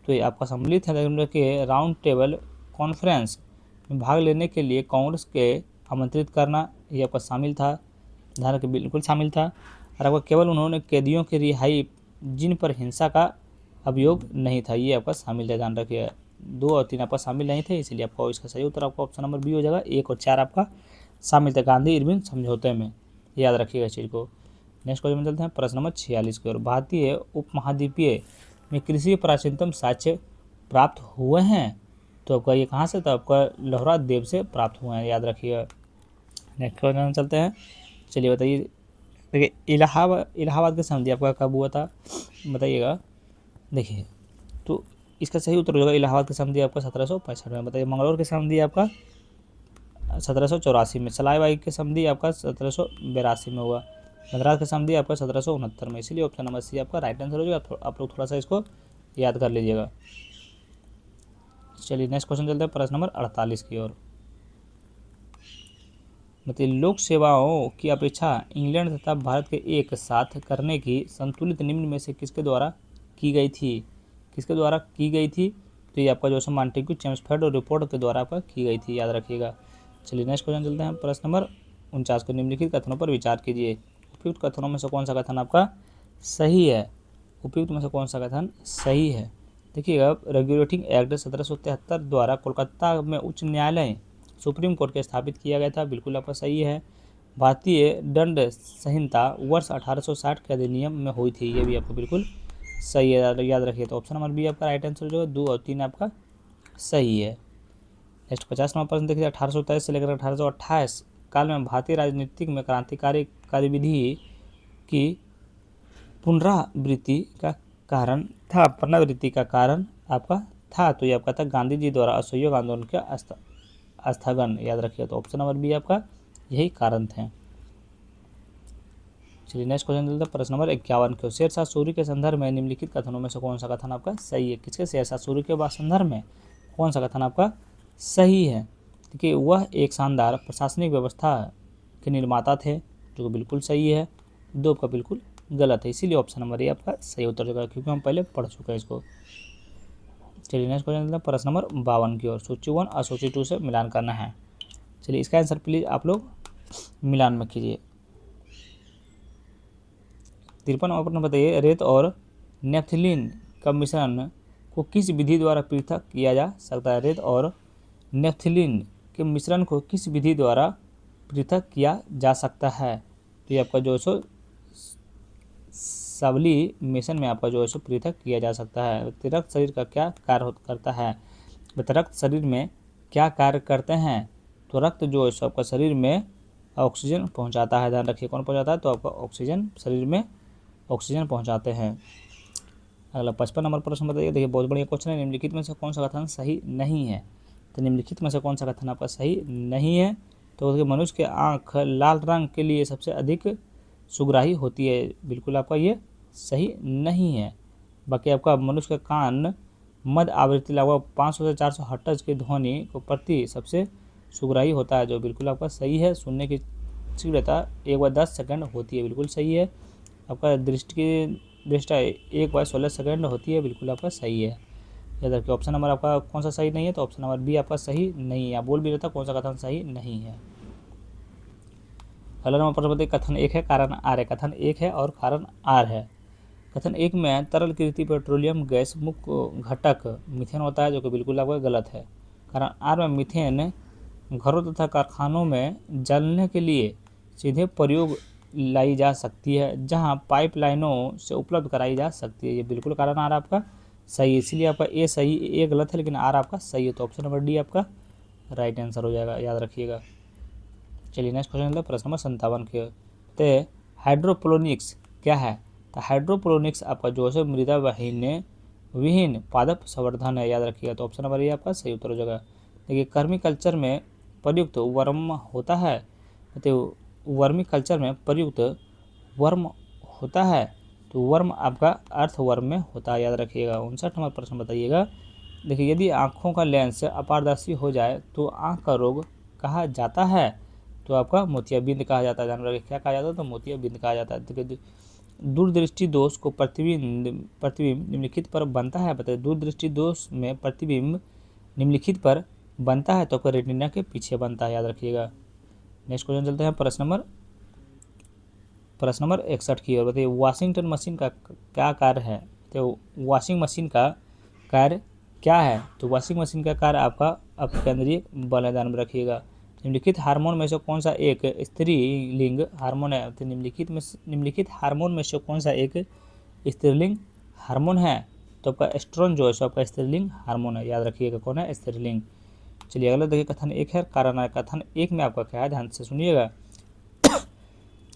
तो ये आपका सम्मिलित है कि राउंड टेबल कॉन्फ्रेंस में भाग लेने के लिए कांग्रेस के आमंत्रित करना, ये आपका शामिल था, ध्यान रखिए, बिल्कुल शामिल था। और आपका केवल उन्होंने कैदियों की रिहाई जिन पर हिंसा का अभियोग नहीं था, ये आपका शामिल था, ध्यान रखिए। 2 और 3 आपका शामिल नहीं थे, इसलिए आपका इसका सही उत्तर आपका ऑप्शन नंबर बी हो जाएगा। 1 और 4 आपका शामिल थे गांधी इरविन समझौते में, याद रखिएगा इस चीज़ को। नेक्स्ट क्वेश्चन में चलते हैं, प्रश्न नंबर 46 की ओर। भारतीय उपमहाद्वीपीय में कृषि प्राचीनतम साक्ष्य प्राप्त हुए हैं, तो आपका ये कहाँ से था, आपका लोहरा देव से प्राप्त हुए हैं, याद रखिएगा। नेक्स्ट क्वेश्चन में चलते हैं। चलिए बताइए, देखिए, इलाहाबाद की संधि आपका कब हुआ था, बताइएगा। देखिए, तो इसका सही उत्तर हो जाएगा इलाहाबाद की संधि आपका 1765 में। बताइए, मंगलौर की संधि आपका 1784 में। सलाईबाई की संधि आपका 1782 में हुआ। मद्रास की संधि आपका 1769 में, इसीलिए ऑप्शन नंबर सी आपका राइट आंसर हो जाएगा। आप लोग थोड़ा सा इसको याद कर लीजिएगा। चलिए नेक्स्ट क्वेश्चन चलते हैं, प्रश्न नंबर 48 की ओर। मतलब लोक सेवाओं की अपेक्षा इंग्लैंड तथा भारत के एक साथ करने की संतुलित निम्न में से किसके द्वारा की गई थी, किसके द्वारा की गई थी, तो ये आपका जो है मॉन्टेग्यू चेम्सफोर्ड और रिपोर्ट के द्वारा आपका की गई थी, याद रखिएगा। चलिए नेक्स्ट क्वेश्चन चलते हैं, प्रश्न नंबर 49 को, निम्नलिखित कथनों पर विचार कीजिए। उपयुक्त कथनों में से कौन सा कथन आपका सही है, उपयुक्त में से कौन सा कथन सही है। देखिएगा, रेगुलेटिंग एक्ट 1773 द्वारा कोलकाता में उच्च न्यायालय सुप्रीम कोर्ट के स्थापित किया गया था, बिल्कुल आपका सही है। भारतीय दंड संहिता वर्ष 1860 के अधिनियम में हुई थी, ये भी आपको बिल्कुल सही है, याद रखिए। तो ऑप्शन नंबर बी आपका राइट आंसर जो है। 2 और 3 आपका सही है। नेक्स्ट 50 नंबर प्रश्न देखिए, 1823 से लेकर 1828 काल में भारतीय राजनीतिक में क्रांतिकारी कार्यविधि की पुनरावृत्ति का कारण आपका था, तो ये आपका था गांधी जी द्वारा असहयोग आंदोलन का स्थगन, याद रखिए। तो ऑप्शन नंबर बी आपका यही कारण थे। चलिए नेक्स्ट क्वेश्चन चलते हैं, प्रश्न नंबर 51 को, शेरशाह सूरी के संदर्भ में निम्नलिखित कथनों में से कौन सा कथन आपका सही है। किसके, शेरशाह सूरी के संदर्भ में कौन सा कथन आपका सही है, क्योंकि वह एक शानदार प्रशासनिक व्यवस्था के निर्माता थे, जो बिल्कुल सही है। 2 का बिल्कुल गलत है, इसीलिए ऑप्शन नंबर ए आपका सही उत्तर होगा, क्योंकि हम पहले पढ़ चुके हैं इसको। चलिए नेक्स्ट क्वेश्चन चलते हैं, प्रश्न नंबर 52 की ओर। सूची 1 और सूची 2 से मिलान करना है। चलिए इसका आंसर प्लीज़ आप लोग मिलान में कीजिए। 53 नंबर प्रश्न बताइए, रेत और नेफ्थलीन का मिश्रण को किस विधि द्वारा पृथक किया जा सकता है। रेत और नेफ्थलीन के मिश्रण को किस विधि द्वारा पृथक किया जा सकता है, तो ये आपका जो सो सब्लिमेशन में आपका जो है सो पृथक किया जा सकता है। रक्त शरीर का क्या कार्य करता है? रक्त शरीर में क्या कार्य करते हैं? तो रक्त जो है सो आपका शरीर में ऑक्सीजन पहुंचाता है। ध्यान रखिए, कौन पहुंचाता है? तो आपका ऑक्सीजन, शरीर में ऑक्सीजन पहुंचाते हैं। अगला 55 नंबर प्रश्न बताइए। देखिए बहुत बढ़िया क्वेश्चन है। निम्नलिखित में से कौन सा कथन सही नहीं है? तो निम्नलिखित में से कौन सा कथन आपका सही नहीं है? तो देखिए मनुष्य की आंख लाल रंग के लिए सबसे अधिक सुग्राही होती है। बिल्कुल आपका ये सही नहीं है। बाकी आपका मनुष्य का कान मध्य आवृत्ति लगभग 500 से 400 हर्ट्ज की ध्वनि को प्रति सबसे सुग्राही होता है, जो बिल्कुल आपका सही है। सुनने की तीव्रता 1/10 सेकंड होती है, बिल्कुल सही है। आपका दृष्टि की दृष्टा 1/16 सेकंड होती है, बिल्कुल आपका सही है। याद रखिए ऑप्शन नंबर आपका कौन सा सही नहीं है? तो ऑप्शन नंबर बी आपका सही नहीं है। आप बोल भी रहता कौन सा कथन सही नहीं है। अगला नंबर प्रश्न बताइए। कथन 1 है, कारण आर है। कथन 1 है और कारण आर है। कथन 1 में तरलकृत पेट्रोलियम गैस मुख्य घटक मीथेन होता है, जो कि बिल्कुल आपका गलत है। कारण आर में मीथेन घरों तथा कारखानों में जलने के लिए सीधे प्रयोग लाई जा सकती है, जहां पाइपलाइनों से उपलब्ध कराई जा सकती है। ये बिल्कुल कारण आर आपका सही है, इसलिए आपका ए सही, ए गलत है, लेकिन आर आपका सही है। तो ऑप्शन नंबर डी आपका राइट आंसर हो जाएगा, याद रखिएगा। चलिए नेक्स्ट क्वेश्चन प्रश्न नंबर 57 के। तो हाइड्रोपोनिक्स क्या है? तो हाइड्रोपोनिक्स आपका जो है मृदा विहीन पादप संवर्धन है, याद रखिएगा। तो ऑप्शन नंबर ए आपका सही उत्तर हो जाएगा। देखिए कर्मी कल्चर में प्रयुक्त वर्म होता है, तो वर्मी कल्चर में प्रयुक्त वर्म होता है, तो वर्म आपका अर्थवर्म में होता है, याद रखिएगा। 59 नंबर प्रश्न बताइएगा। देखिए यदि आँखों का लेंस अपारदर्शी हो जाए तो आँख का रोग कहा जाता है? तो आपका मोतियाबिंद कहा जाता है। ध्यान रखिए क्या कहा जाता है? तो मोतियाबिंद कहा जाता है। देखिए दूरदृष्टि दोष को प्रतिबिंब निम्नलिखित पर बनता है। बताइए दूरदृष्टि दोष में प्रतिबिंब निम्नलिखित पर बनता है, तो आपका रेटिना के पीछे बनता है, याद रखिएगा। नेक्स्ट क्वेश्चन चलते हैं प्रश्न नंबर 61 की ओर। बताइए वाशिंगटन मशीन का क्या कार्य है? तो वॉशिंग मशीन का कार्य क्या है? तो वॉशिंग मशीन का कार्य आपका अपकेंद्रीय बल है, ध्यान में रखिएगा। निम्नलिखित हार्मोन में से कौन सा एक स्त्रीलिंग हार्मोन है? तो निम्नलिखित हार्मोन में से कौन सा एक स्त्रीलिंग हार्मोन है? तो आपका एस्ट्रोजन जो है सो आपका स्त्रीलिंग हार्मोन है, याद रखिएगा। कौन है? स्त्रीलिंग। चलिए अगला देखिए कथन 1 है, कारण है। कथन 1 में आपका क्या है? ध्यान से सुनिएगा।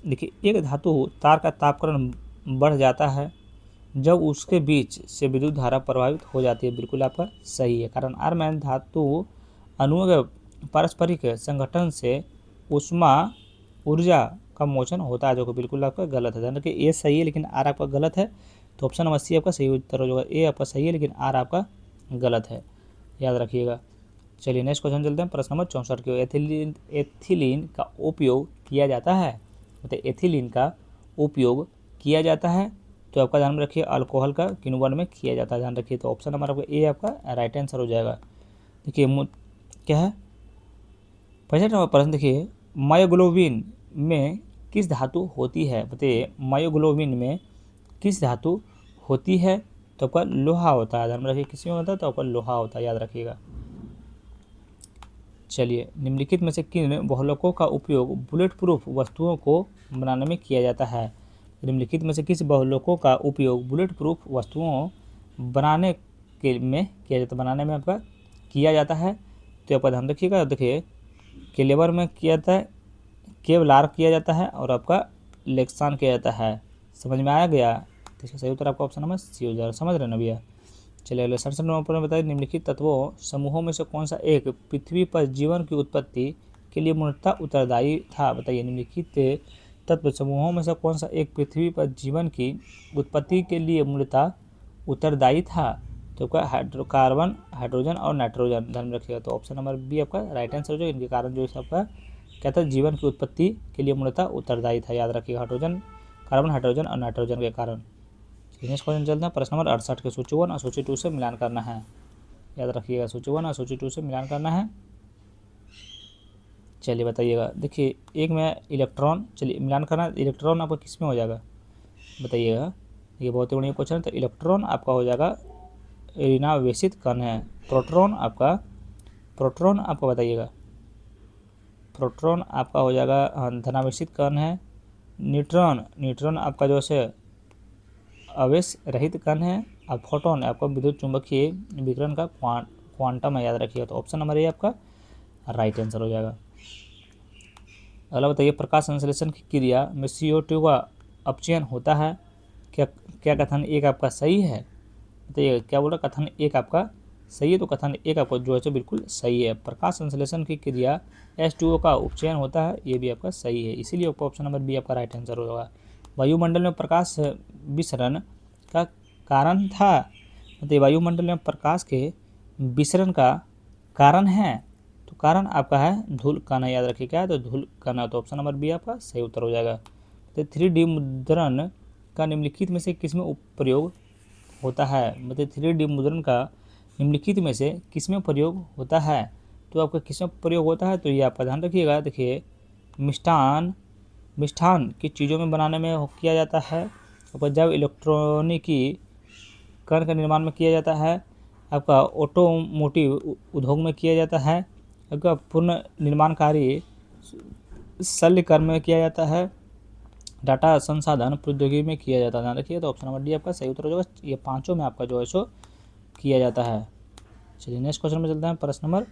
देखिए एक धातु तार का तापक्रम बढ़ जाता है जब उसके बीच से विद्युत धारा प्रभावित हो जाती है, बिल्कुल आपका सही है। कारण आर में धातु अणुओं के पारस्परिक संगठन से ऊष्मा ऊर्जा का मोचन होता है, जो कि बिल्कुल आपका गलत है। ध्यान रखिए ए सही है लेकिन आर आपका गलत है। तो ऑप्शन नंबर सी आपका सही उत्तर हो जाएगा। ए आपका सही है लेकिन आर आपका गलत है, याद रखिएगा। चलिए नेक्स्ट क्वेश्चन चलते हैं प्रश्न नंबर 64 की। एथिलीन का उपयोग किया जाता है। मतलब एथिलीन का उपयोग किया जाता है, तो आपका ध्यान में रखिए अल्कोहल का किण्वन में किया जाता है, ध्यान रखिए। तो ऑप्शन नंबर आपका ए आपका राइट आंसर हो जाएगा। देखिए क्या है 65 नंबर प्रश्न। देखिए मायोग्लोबिन में किस धातु होती है? बताइए मायोग्लोबिन में किस धातु होती है? तो आपका लोहा होता है, ध्यान में रखिए। किसी में होता है? तो आपका लोहा होता है, याद रखिएगा। चलिए निम्नलिखित में से किन बहुलकों का उपयोग बुलेट प्रूफ वस्तुओं को बनाने में किया जाता है? निम्नलिखित में से किस बहुलकों का उपयोग बुलेट प्रूफ वस्तुओं बनाने में आपका किया जाता है? तो आपका ध्यान रखिएगा। देखिए केलेवर में किया जाता है, केवलार किया जाता है, और आपका लेक्सान किया जाता है। समझ में आया गया? तो इसका सही उत्तर आपका ऑप्शन नंबर सी हो जाएगा। समझ रहे ना भैया? चलिए अगले 67 नंबर पर बताइए निम्नलिखित तत्वों समूहों में से कौन सा एक पृथ्वी पर जीवन की उत्पत्ति के लिए मूलतः उत्तरदायी था? बताइए निम्नलिखित तत्व समूहों में से कौन सा एक पृथ्वी पर जीवन की उत्पत्ति के लिए मूलतः उत्तरदायी था? तो आपका कार्बन, हाइड्रोजन और नाइट्रोजन, ध्यान रखिएगा। तो ऑप्शन नंबर बी आपका राइट आंसर हो जाएगा। इनके कारण जो है आपका क्या था? जीवन की उत्पत्ति के लिए मूलतः उत्तरदायी था, याद रखिएगा। हाइड्रोजन, कार्बन, हाइड्रोजन और नाइट्रोजन के कारण। नेक्स्ट क्वेश्चन चलते हैं प्रश्न नंबर 68 के। सूची 1 और सूची 2 से मिलान करना है, याद रखिएगा। सूची 1 और सूची 2 से मिलान करना है। चलिए बताइएगा। देखिए एक में इलेक्ट्रॉन, चलिए मिलान करना। इलेक्ट्रॉन आपका किस में हो जाएगा बताइएगा? ये बहुत ही बढ़िया क्वेश्चन है। तो इलेक्ट्रॉन आपका हो जाएगा ऋणावेशित कण है। प्रोटॉन आपका बताइएगा। प्रोटॉन आपका हो जाएगा धनावेशित कण है। न्यूट्रॉन आपका जो है आवेश रहित कण है, और फोटोन आपका विद्युत चुंबकीय विकिरण का क्वांटम है, याद रखिएगा। तो ऑप्शन नंबर ए आपका राइट आंसर हो जाएगा। अगला बताइए, प्रकाश संश्लेषण की क्रिया में CO2 का अपचयन होता है, क्या कथन एक आपका सही है? बताइए क्या बोल रहा, कथन एक आपका सही है, तो कथन एक आपका जो है बिल्कुल सही है। प्रकाश संश्लेषण की क्रिया H2O का उपचयन होता है, ये भी आपका सही है, इसीलिए आपका ऑप्शन नंबर बी आपका राइट आंसर होगा। वायुमंडल में प्रकाश विसरण का कारण था, बताइए वायुमंडल में प्रकाश के विसरण का कारण है, तो कारण आपका है धूल कण, याद रखिए क्या है, तो धूल कण, तो ऑप्शन नंबर बी आपका सही उत्तर हो जाएगा। तो 3D मुद्रण का निम्नलिखित में से किसमें प्रयोग होता है? मतलब 3D मुद्रण का निम्नलिखित में से किसमें प्रयोग होता है? तो आपका किसमें प्रयोग होता है, तो ये आपका ध्यान रखिएगा। देखिए मिष्ठान की चीज़ों में बनाने में किया जाता है, आपका जब इलेक्ट्रॉनिकी कण का निर्माण में किया जाता है, आपका ऑटोमोटिव उद्योग में किया जाता है, आपका पूर्ण निर्माणकारी शल्यकर्म में किया जाता है, डाटा संसाधन प्रौद्योगिकी में किया जाता है। ध्यान रखिए, तो ऑप्शन नंबर डी आपका सही उत्तर हो जाएगा। ये पांचों में आपका जो है सो किया जाता है। चलिए नेक्स्ट क्वेश्चन में चलते हैं, प्रश्न नंबर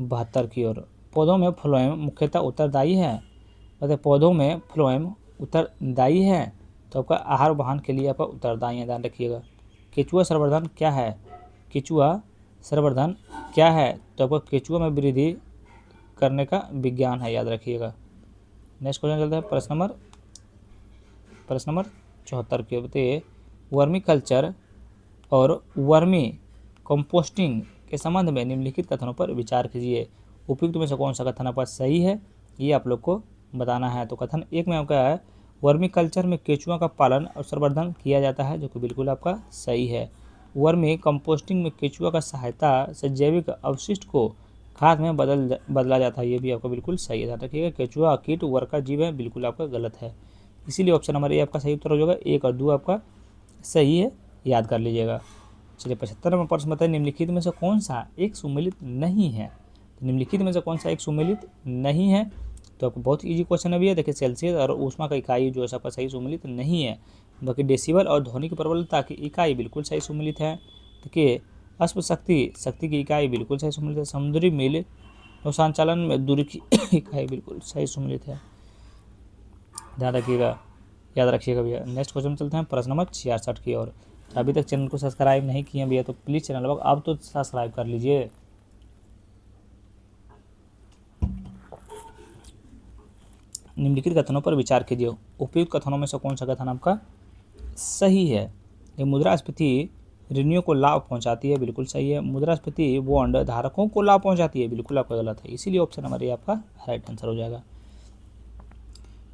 72 की ओर। पौधों में फ्लोएम मुख्यतः उत्तरदायी है, मतलब पौधों में फ्लोएम उत्तरदायी है, तो आपका आहार वाहन के लिए आपका उत्तरदायी है, ध्यान रखिएगा। केचुआ संवर्धन क्या है? केचुआ संवर्धन क्या है, तो आपका केचुआ में वृद्धि करने का विज्ञान है, याद रखिएगा। नेक्स्ट क्वेश्चन चलते हैं, प्रश्न नंबर 74 के। बताइए वर्मी कल्चर और वर्मी कंपोस्टिंग के संबंध में निम्नलिखित कथनों पर विचार कीजिए। उपयुक्त में से कौन सा कथन आपका सही है, ये आप लोग को बताना है। तो कथन एक में आपका है वर्मी कल्चर में केचुआ का पालन और संवर्धन किया जाता है, जो कि बिल्कुल आपका सही है। वर्मी कंपोस्टिंग में केचुआ का सहायता से जैविक अवशिष्ट को खाद में बदला जाता है, ये भी आपका बिल्कुल सही है, ध्यान रखिएगा। केचुआ कीट वर्कर जीव है, बिल्कुल आपका गलत है, इसीलिए ऑप्शन नंबर ए आपका सही उत्तर हो जाएगा। 1 और 2 आपका सही है, याद कर लीजिएगा। चलिए 75 नंबर प्रश्न बताइए, निम्नलिखित में से कौन सा एक सुमेलित नहीं है? तो निम्नलिखित में से कौन सा एक सुमेलित नहीं है, तो आपको बहुत इजी क्वेश्चन अभी है। देखिए सेल्सियस और ऊष्मा का इकाई जो है आपका सही सुमेलित नहीं है। बाकी डेसिबल और ध्वनि की प्रबलता की इकाई बिल्कुल सही सुमेलित है। देखिए अश्व शक्ति की इकाई बिल्कुल सही सुमेलित है। समुद्री मील और संचालन में दूरी की इकाई बिल्कुल सही सुमेलित है, ध्यान रखिएगा, याद रखिएगा भैया। नेक्स्ट क्वेश्चन चलते हैं, प्रश्न नंबर 66 की ओर। अभी तक चैनल को सब्सक्राइब नहीं किए भैया तो प्लीज़ चैनल को अब तो सब्सक्राइब कर लीजिए। निम्नलिखित कथनों पर विचार कीजिए। उपयुक्त कथनों में से कौन सा कथन आपका सही है? ये मुद्रास्फीति ऋणियों को लाभ पहुंचाती है, बिल्कुल सही है। मुद्रास्फीति बॉन्ड धारकों को लाभ पहुंचाती है, बिल्कुल आपका गलत है, इसीलिए ऑप्शन नंबर ए आपका राइट आंसर हो जाएगा।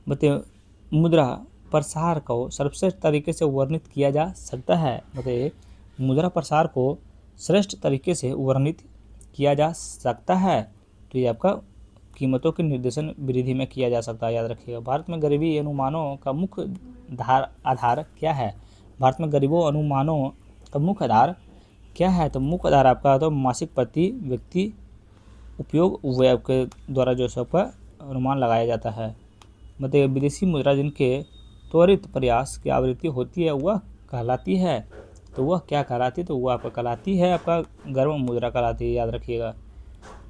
बताइए मुद्रा प्रसार को सर्वश्रेष्ठ तरीके से वर्णित किया जा सकता है। बताइए मुद्रा प्रसार को श्रेष्ठ तरीके से वर्णित किया जा सकता है, तो ये आपका कीमतों के निर्देशन वृद्धि में किया जा सकता है, याद रखिएगा। भारत में गरीबी अनुमानों का मुख्य आधार क्या है? भारत में गरीबों अनुमानों का मुख्य आधार क्या है? तो मुख्य आधार आपका तो मासिक प्रति व्यक्ति उपयोग व्यय के द्वारा जो सबका अनुमान लगाया जाता है। मतलब विदेशी मुद्रा जिनके त्वरित प्रयास की आवृत्ति होती है वह कहलाती है, तो वह क्या कहलाती है? तो वह आपका कहलाती है आपका गर्म मुद्रा कहलाती है, याद रखिएगा।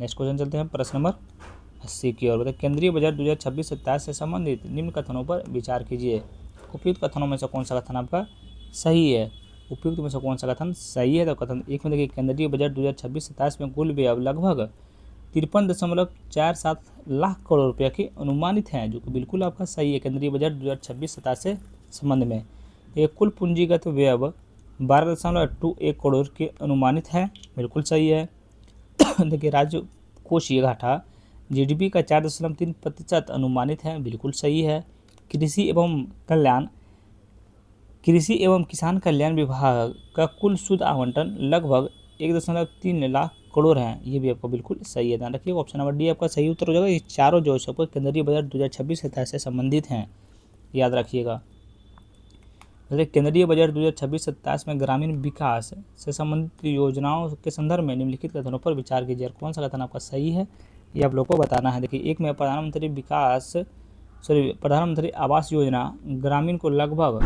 नेक्स्ट क्वेश्चन चलते हैं, प्रश्न नंबर 80 की ओर। केंद्रीय बजट 2026-27 से संबंधित निम्न कथनों पर विचार कीजिए। उपयुक्त कथनों में से कौन सा कथन आपका सही है? उपयुक्त में से कौन सा कथन सही है? तो कथन एक में देखिए केंद्रीय बजट 2026-27 में कुल व्यय लगभग 53.47 लाख करोड़ रुपये की अनुमानित हैं, जो कि बिल्कुल आपका सही है। केंद्रीय बजट 2026-27 से संबंध में ये कुल पूंजीगत व्यय 12.21 करोड़ के अनुमानित है, बिल्कुल सही है। देखिए राज्य कोषीय घाटा GDP का 4.3% अनुमानित है, बिल्कुल सही है। कृषि एवं किसान कल्याण विभाग का कुल शुद्ध आवंटन लगभग 1.3 लाख करोड़ हैं, ये भी आपको बिल्कुल सही है, ध्यान रखिए। ऑप्शन नंबर डी आपका सही उत्तर हो जाएगा। ये चारों जो है केंद्रीय बजट 2026-27 से संबंधित हैं, याद रखिएगा। केंद्रीय बजट 2026-27 में ग्रामीण विकास से संबंधित योजनाओं के संदर्भ में निम्नलिखित कथनों पर विचार कीजिए। कौन सा कथन आपका सही है, ये आप लोग को बताना है। देखिए एक में प्रधानमंत्री आवास योजना ग्रामीण को लगभग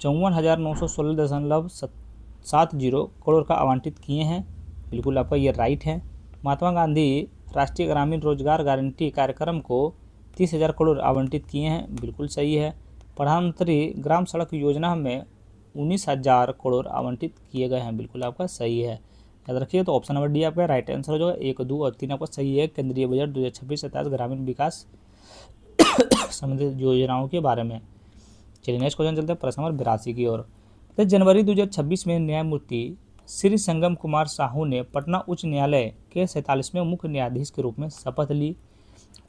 54,916.70 करोड़ का आवंटित किए हैं, बिल्कुल आपका ये राइट है। महात्मा गांधी राष्ट्रीय ग्रामीण रोजगार गारंटी कार्यक्रम को 30,000 करोड़ आवंटित किए हैं, बिल्कुल सही है। प्रधानमंत्री ग्राम सड़क योजना में 19,000 करोड़ आवंटित किए गए हैं, बिल्कुल आपका सही है, याद रखिए। तो ऑप्शन नंबर डी आपका राइट आंसर हो जाएगा। 1, 2 और 3 आपका सही है। केंद्रीय बजट 2026-27 ग्रामीण विकास संबंधित योजनाओं के बारे में। चलिए नेक्स्ट क्वेश्चन चलते हैं प्रश्न नंबर 82 की ओर। तो जनवरी 2026 में न्यायमूर्ति श्री संगम कुमार साहू ने पटना उच्च न्यायालय के 47वें मुख्य न्यायाधीश के रूप में शपथ ली।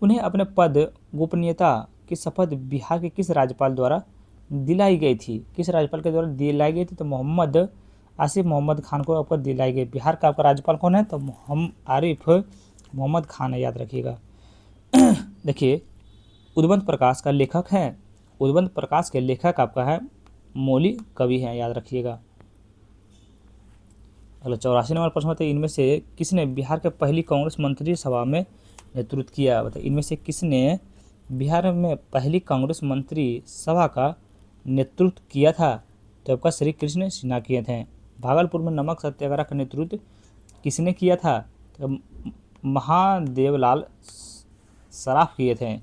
उन्हें अपने पद गोपनीयता की शपथ बिहार के किस राज्यपाल द्वारा दिलाई गई थी? किस राज्यपाल के द्वारा दिलाई गई थी? तो मोहम्मद आसिफ मोहम्मद खान को आपको दिलाई गई। बिहार का आपका राज्यपाल कौन है? तो आरिफ मोहम्मद खान है, याद रखिएगा। देखिए उद्बंध प्रकाश का लेखक है, उद्बंध प्रकाश के लेखक आपका है मौली कवि है, याद रखिएगा। अगला 84 नंबर प्रश्न बताइए, इनमें से किसने बिहार के पहली कांग्रेस मंत्री सभा में नेतृत्व किया? बताइए इनमें से किसने बिहार में पहली कांग्रेस मंत्री सभा का नेतृत्व किया था? तो आपका श्री कृष्ण सिन्हा किए थे। भागलपुर में नमक सत्याग्रह का नेतृत्व किसने किया था? तो महादेवलाल सराफ किए थे।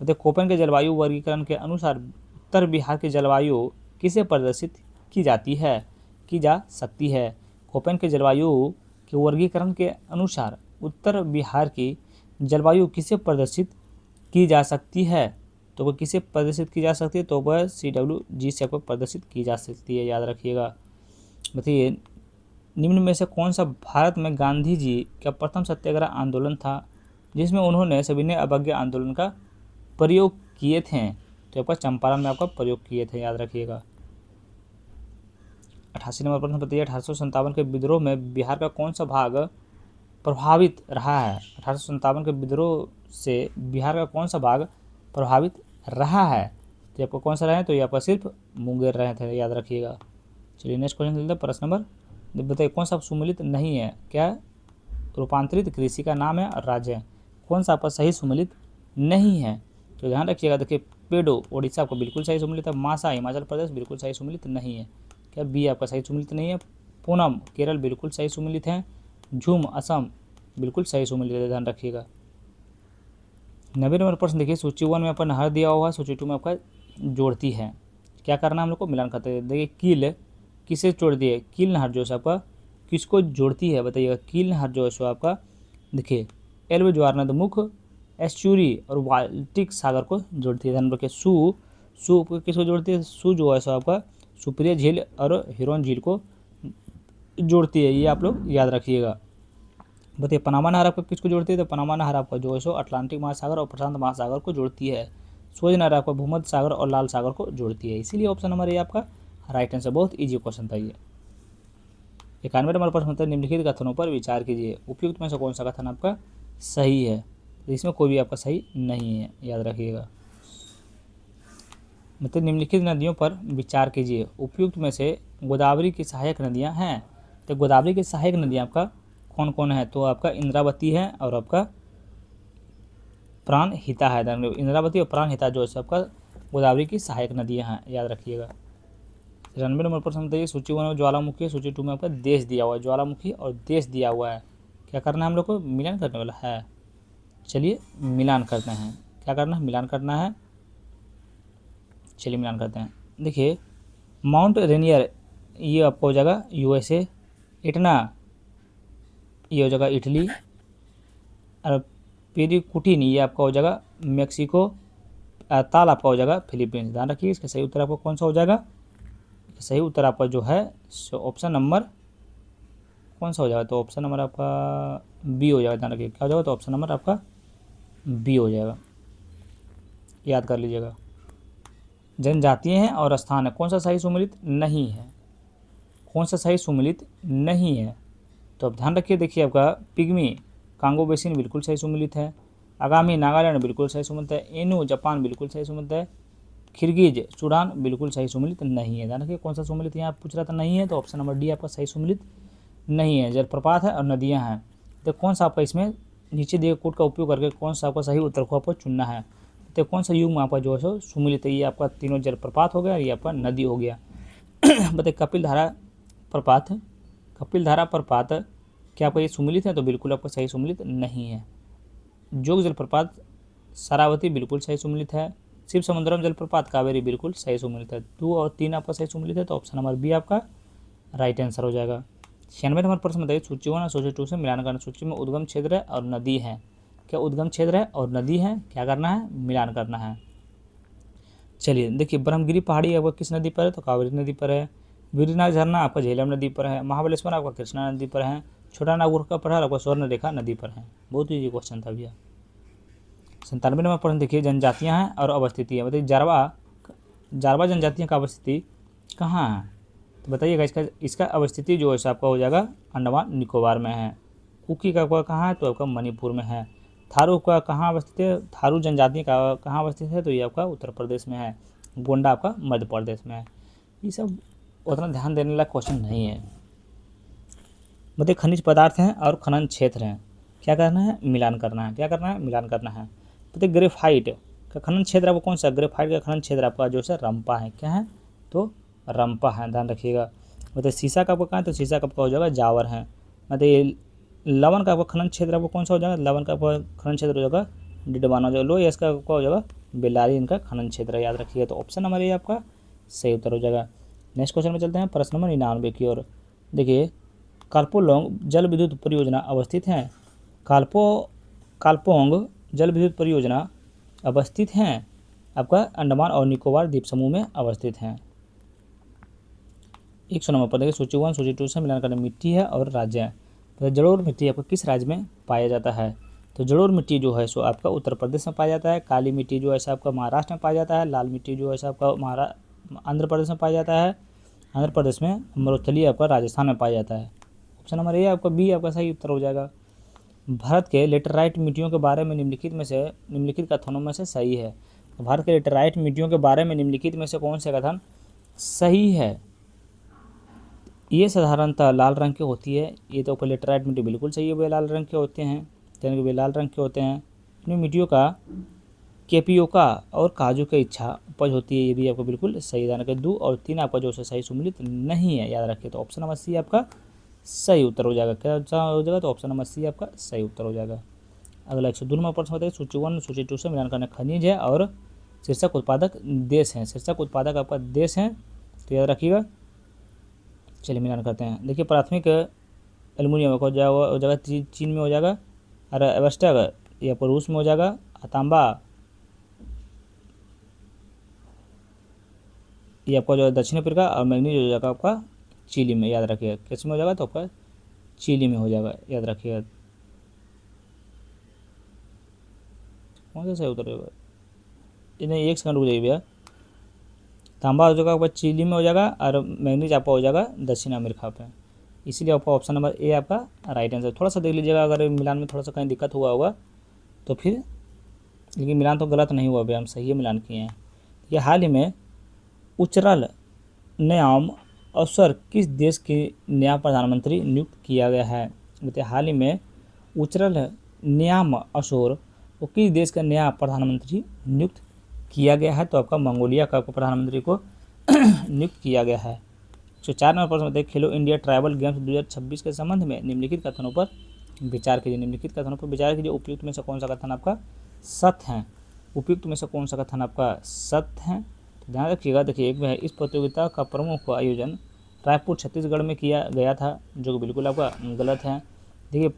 बताइए कोपेन के जलवायु वर्गीकरण के अनुसार उत्तर बिहार की जलवायु किसे प्रदर्शित की जाती है, की जा सकती है? कोपेन के जलवायु के वर्गीकरण के अनुसार उत्तर बिहार की जलवायु किसे प्रदर्शित की जा सकती है? तो वो किसे प्रदर्शित की जा सकती है? तो वह CWG से आपको प्रदर्शित की जा सकती है, याद रखिएगा। बताइए निम्न में से कौन सा भारत में गांधी जी का प्रथम सत्याग्रह आंदोलन था जिसमें उन्होंने सविनय अवज्ञा आंदोलन का प्रयोग किए थे? तो आपका चंपारण में आपका प्रयोग किए थे, याद रखिएगा। 88 नंबर प्रश्न बताइए, 1857 के विद्रोह में बिहार का कौन सा भाग प्रभावित रहा है? 1857 के विद्रोह से बिहार का कौन सा भाग प्रभावित रहा है? तो आपको कौन सा रहा है? तो ये आपका सिर्फ मुंगेर रहे थे, याद रखिएगा। चलिए नेक्स्ट क्वेश्चन चलते हैं प्रश्न नंबर, बताइए कौन सा सुमेलित नहीं है? क्या रूपांतरित कृषि का नाम है और राज्य है? कौन सा आपका सही सुमेलित नहीं है? तो ध्यान रखिएगा। देखिए पेडो ओडिशा को बिल्कुल सही सुमेलित है। मासा हिमाचल प्रदेश बिल्कुल सही सुमेलित नहीं है। क्या बी आपका सही सुमेलित नहीं है? पूनम केरल बिल्कुल सही सुमेलित है। झूम असम बिल्कुल सही सुमेलित है, ध्यान रखिएगा। 90 नंबर प्रश्न देखिए, सूची 1 में आपका नहर दिया हुआ है, सूची 2 में आपका जोड़ती है। क्या करना है हम लोग को? मिलान करते हैं। देखिए कील किसे जोड़ती है? कील नहर जो है आपका किसको जोड़ती है? बताइएगा। कील नहर जो है सो आपका देखिए एल्ब ज्वारनद मुख एस्चुरी और बाल्टिक सागर को जोड़ती है, ध्यान रखिए। सू किसको जोड़ती है? सू जो है सो आपका सुप्रिया झील और हिरोन झील को जोड़ती है, ये आप लोग याद रखिएगा। बताइए पनामा नहर आपका किसको जोड़ती है? तो पनामा नहर आपका जो है सो अटलांटिक महासागर और प्रशांत महासागर को जोड़ती है। सूएज नहर आपका भूमध्य सागर और लाल सागर को जोड़ती है, इसीलिए ऑप्शन नंबर ए आपका राइट आंसर। बहुत इजी क्वेश्चन था ये। 91 नंबर प्रश्न होता है, निम्नलिखित कथनों पर विचार कीजिए, उपयुक्त में से कौन सा कथन आपका सही है? तो इसमें कोई भी आपका सही नहीं है, याद रखिएगा। मतलब निम्नलिखित नदियों पर विचार कीजिए, उपयुक्त में से गोदावरी की सहायक नदियां हैं। तो गोदावरी की सहायक नदियां आपका कौन कौन है? तो आपका इंद्रावती है और आपका प्राणहिता है। इंद्रावती और प्राणहिता जो है आपका गोदावरी की सहायक नदियां हैं, याद रखिएगा। 93 नंबर प्रश्न बताइए, सूची 1 में ज्वालामुखी है, सूची 2 में आपका देश दिया हुआ है। ज्वालामुखी और देश दिया हुआ है, क्या करना है हम लोग को? मिलान करने वाला है। चलिए मिलान करते हैं। क्या करना है? मिलान करना है। चलिए मिलान करते हैं। देखिए माउंट रेनियर ये आपको हो जाएगा USA, इटना ये हो जाएगा इटली, और पेरिकुटिन ये आपका हो जाएगा मेक्सिको, ताल आपका हो जाएगा फिलीपींस। ध्यान रखिए इसका सही उत्तर आपको कौन सा हो जाएगा? सही उत्तर आपका जो है ऑप्शन नंबर कौन सा हो जाएगा? तो ऑप्शन नंबर आपका बी हो जाएगा। ध्यान रखिए क्या हो जाएगा? तो ऑप्शन नंबर आपका बी हो जाएगा, याद कर लीजिएगा। जनजातीय हैं और स्थान है, कौन सा सही सुमेलित नहीं है? कौन सा सही सुमेलित नहीं है? तो अब ध्यान रखिए। देखिए आपका पिग्मी कांगो बेसिन बिल्कुल सही सुमेलित है। आगामी नागालैंड बिल्कुल सही सुमेलित है। एनु जापान बिल्कुल सही सुमेलित है। खिरगिज सूडान बिल्कुल सही सुमेलित नहीं है। ध्यान रखिए कौन सा सुमेलित यहाँ पूछ रहा था नहीं है, तो ऑप्शन नंबर डी आपका सही सुमेलित नहीं है। जलप्रपात है और नदियाँ हैं, तो कौन सा आपका इसमें नीचे दिए कोड का उपयोग करके कौन सा आपका सही उत्तर को आपको चुनना है? तो कौन सा युग में आपका जो है सो सुमेलित है? ये आपका तीनों जलप्रपात हो गया, ये आपका नदी हो गया। बताइए कपिल धारा प्रपात, कपिल धारा प्रपात क्या आपका ये सुमिलित है? तो बिल्कुल आपका सही सुमिलित नहीं है। जोग जलप्रपात शरावती बिल्कुल सही सुमिलित है। शिव समुद्रम जलप्रपात कावेरी बिल्कुल सही सुमिलित है। 2 और 3 आपका सही सुमिलित है, तो ऑप्शन नंबर बी आपका राइट आंसर हो जाएगा। 96 नंबर प्रश्न बताइए, सूची 1 और सूची 2 से मिलान करना। सूची में उद्गम क्षेत्र है और नदी है। क्या उद्गम क्षेत्र है और नदी है? क्या करना है? मिलान करना है। चलिए देखिए, ब्रह्मगिरी पहाड़ी आपका किस नदी पर है? तो कावेरी नदी पर है। वीरनाग झरना आपका झेलम नदी पर है। महाबलेश्वर आपका कृष्णा नदी पर है। छोटा नागपुर का पठार आपका स्वर्ण रेखा नदी पर है। बहुत ईजी क्वेश्चन था भैया। 97 नंबर प्रश्न देखिए, जनजातियां हैं और अवस्थिति है। बताइए जारवा जनजातियों का अवस्थिति कहाँ है? तो बताइएगा, इसका अवस्थिति जो है आपका हो जाएगा अंडमान निकोबार में है। कुकी का आपका कहाँ है? तो आपका मणिपुर में है। थारू का कहाँ अवस्थित है? थारू जनजाति का कहाँ अवस्थित है? तो ये आपका उत्तर प्रदेश में है। गोंडा आपका मध्य प्रदेश में है। ये सब उतना ध्यान देने वाला क्वेश्चन नहीं है। बताइए खनिज पदार्थ हैं और खनन क्षेत्र हैं। क्या करना है? मिलान करना है। क्या करना है? मिलान करना है। बताइए ग्रेफाइट का खनन क्षेत्र आपको कौन सा? ग्रेफाइट का खनन क्षेत्र आपका जो है रंपा है। क्या है? तो रंपा है, ध्यान रखिएगा। मतलब शीशा का आपका कहाँ है? तो शीशा का आपका हो जाएगा जावर है। मतलब लवन का आपका खनन क्षेत्र आपको कौन सा हो जाएगा? लवन का आपका खनन क्षेत्र हो जाएगा डिडवाना। जो लो इसका आपका हो जाएगा बेलारी, इनका खनन क्षेत्र है, याद रखिएगा। तो ऑप्शन नंबर ये आपका सही उत्तर हो जाएगा। नेक्स्ट क्वेश्चन में चलते हैं प्रश्न नंबर 99 की ओर। देखिए काल्पोलोंग जल विद्युत परियोजना अवस्थित है। काल्पोंग जल विद्युत परियोजना अवस्थित हैं आपका अंडमान और निकोबार द्वीप समूह में अवस्थित हैं। 100 नंबर पर देखिए, सूची 1 सूची 2 से मिलान करना। मिट्टी है और राज्य है। तो जलोढ़ मिट्टी आपका किस राज्य में पाया जाता है? तो जलोढ़ मिट्टी जो है सो आपका उत्तर प्रदेश में पाया जाता है। काली मिट्टी जो है आपका महाराष्ट्र में पाया जाता है। लाल मिट्टी जो है आपका आंध्र प्रदेश में पाया जाता है। आंध्र प्रदेश में। मरुस्थलीय आपका राजस्थान में पाया जाता है। ऑप्शन नंबर ए आपका बी आपका सही उत्तर हो जाएगा। भारत के लेटराइट मिट्टियों के बारे में निम्नलिखित कथनों में से सही है। तो भारत के लेटराइट मिट्टियों के बारे में निम्नलिखित में से कौन से कथन सही है? ये साधारणतः लाल रंग की होती है। ये तो लेटराइट मिट्टी बिल्कुल सही है, वे लाल रंग के होते हैं, यानी कि वे लाल रंग के होते हैं। इन मिट्टियों का केपियोका और काजू की इच्छा उपज होती है, ये भी आपको बिल्कुल सही। ध्यान रखें 2 और 3 आपका जो है सही सुमिलित नहीं है, याद रखिए। तो ऑप्शन नंबर सी आपका सही उत्तर हो जाएगा। क्या हो जाएगा? तो ऑप्शन नंबर सी आपका सही उत्तर हो जाएगा। अगला 102 नंबर प्रश्न बताइए, सूची 1 सूची 2 से मिलान करना। खनिज है और शीर्षक उत्पादक देश हैं। शीर्षक उत्पादक आपका देश हैं, तो याद रखिएगा। चलिए मिलान करते हैं। देखिए प्राथमिक एल्युमिनियम हो जाएगा चीन में हो जाएगा। और एवेस्टग ये आपको रूस में हो जाएगा। तांबा ये आपका जो है दक्षिण अफ्रीका। और मैग्नीज हो जाएगा आपका चिली में, याद रखिएगा। किस में हो जाएगा? तो आपका चिली में हो जाएगा, याद रखिएगा। कौन सा सही उत्तर होगा? इन्हें 1 सेकंड रुक जाइए भैया। तांबा हो जाएगा आपका चिली में हो जाएगा। और मैग्नीज आपका हो जाएगा दक्षिण अमेरिका पे। इसीलिए आपका ऑप्शन नंबर ए आपका राइट आंसर। थोड़ा सा देख लीजिएगा, अगर मिलान में थोड़ा सा कहीं दिक्कत हुआ होगा तो फिर, लेकिन मिलान तो गलत नहीं हुआ भैया, हम सही मिलान किए हैं। ये हाल ही में उचरल न्याम अवसर किस देश के नया प्रधानमंत्री नियुक्त किया गया है? बताइए हाल ही में उचरल न्याम अवसर वो किस देश का नया प्रधानमंत्री नियुक्त किया गया है? तो आपका मंगोलिया का आपको प्रधानमंत्री को नियुक्त किया गया है। 104 नंबर प्रश्न बताइए, खेलो इंडिया ट्राइबल गेम्स 2026 के संबंध में निम्नलिखित कथनों पर विचार कीजिए। निम्नलिखित कथनों पर विचार कीजिए। उपयुक्त में से कौन सा कथन आपका सत्य है? उपयुक्त में से कौन सा कथन आपका सत्य है? तो ध्यान रखिएगा। देखिए एक में है, इस प्रतियोगिता का प्रमुख आयोजन रायपुर छत्तीसगढ़ में किया गया था, जो कि बिल्कुल आपका गलत है। देखिए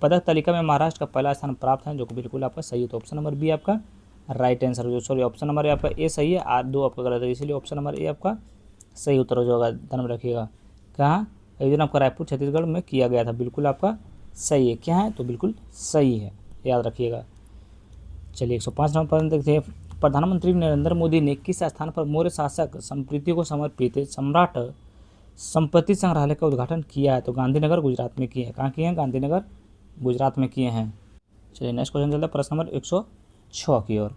पदक तालिका में महाराष्ट्र का पहला स्थान प्राप्त है, जो कि बिल्कुल आपका सही है। तो ऑप्शन नंबर बी आपका right answer. Sorry, option number आपका ए सही है, 2 आपका गलत है, इसलिए ऑप्शन नंबर ए आपका सही उत्तर हो जाएगा। ध्यान में रखिएगा। कहाँ आयोजन आपका रायपुर छत्तीसगढ़ में किया गया था, बिल्कुल आपका सही है। क्या है? तो बिल्कुल सही है, याद रखिएगा। चलिए 105 नंबर पर देखते हैं, प्रधानमंत्री नरेंद्र मोदी ने किस स्थान पर मौर्य शासक संस्कृति को समर्पित सम्राट संपत्ति संग्रहालय का उद्घाटन किया है? तो गांधीनगर गुजरात में किए हैं। कहाँ किए हैं? गांधीनगर गुजरात में किए हैं। चलिए नेक्स्ट क्वेश्चन चलता है प्रश्न नंबर 106 की ओर।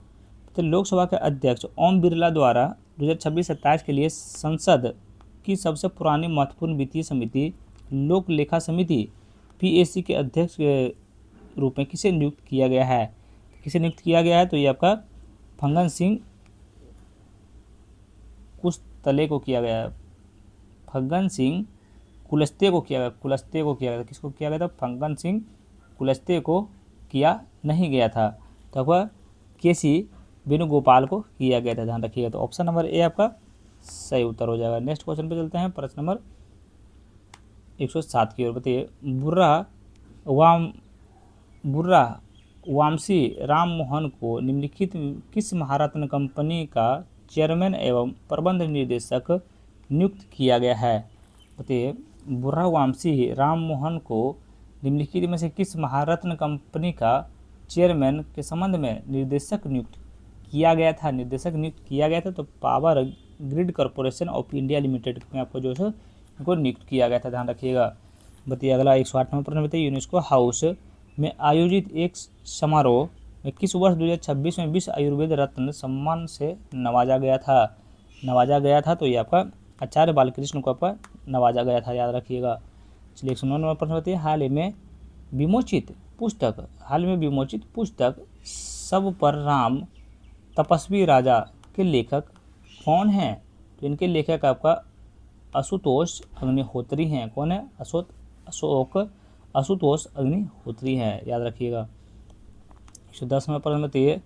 तो लोकसभा के अध्यक्ष ओम बिरला द्वारा 2026-27 के लिए संसद की सबसे पुरानी महत्वपूर्ण वित्तीय समिति लोक लेखा समिति PAC के अध्यक्ष के रूप में किसे नियुक्त किया गया है? किसे नियुक्त किया गया है? तो ये आपका फंगन सिंह कुछ तले को किया गया है। फग्गन सिंह कुलस्ते को किया गया, कुलस्ते को किया गया था। किसको किया गया था? फग्गन सिंह कुलस्ते को किया नहीं गया था। तो आपका केसी वेणुगोपाल को किया गया था, ध्यान रखिएगा। तो ऑप्शन नंबर ए आपका सही उत्तर हो जाएगा। नेक्स्ट क्वेश्चन पे चलते हैं, प्रश्न नंबर 107 की ओर। बताइए, बुर्रा वामसी राम मोहन को निम्नलिखित किस महारत्न कंपनी का चेयरमैन एवं प्रबंध निर्देशक नियुक्त किया गया है? बताइए, बुर्रा वामसी राम मोहन को निम्नलिखित में से किस महारत्न कंपनी का चेयरमैन के संबंध में निर्देशक नियुक्त किया गया था? निर्देशक नियुक्त किया गया था तो power grid corporation of India limited में आपको जो है इनको नियुक्त किया गया था, ध्यान रखिएगा। बताइए अगला 108वां प्रश्न। बताइए, यूनेस्को हाउस में आयोजित एक समारोह में किस वर्ष 2026 में विश्व आयुर्वेद रत्न सम्मान से नवाजा गया था? तो ये आपका आचार्य बालकृष्ण को आपका नवाजा गया था, याद रखिएगा। चलिए 109वां प्रश्न। बताइए, हाल ही में विमोचित पुस्तक सब पर राम तपस्वी राजा के लेखक कौन हैं? तो इनके लेखक आपका आशुतोष अग्निहोत्री हैं। कौन है? आशुतोष अग्निहोत्री हैं, याद रखिएगा। 110वां प्रश्न। बताइए,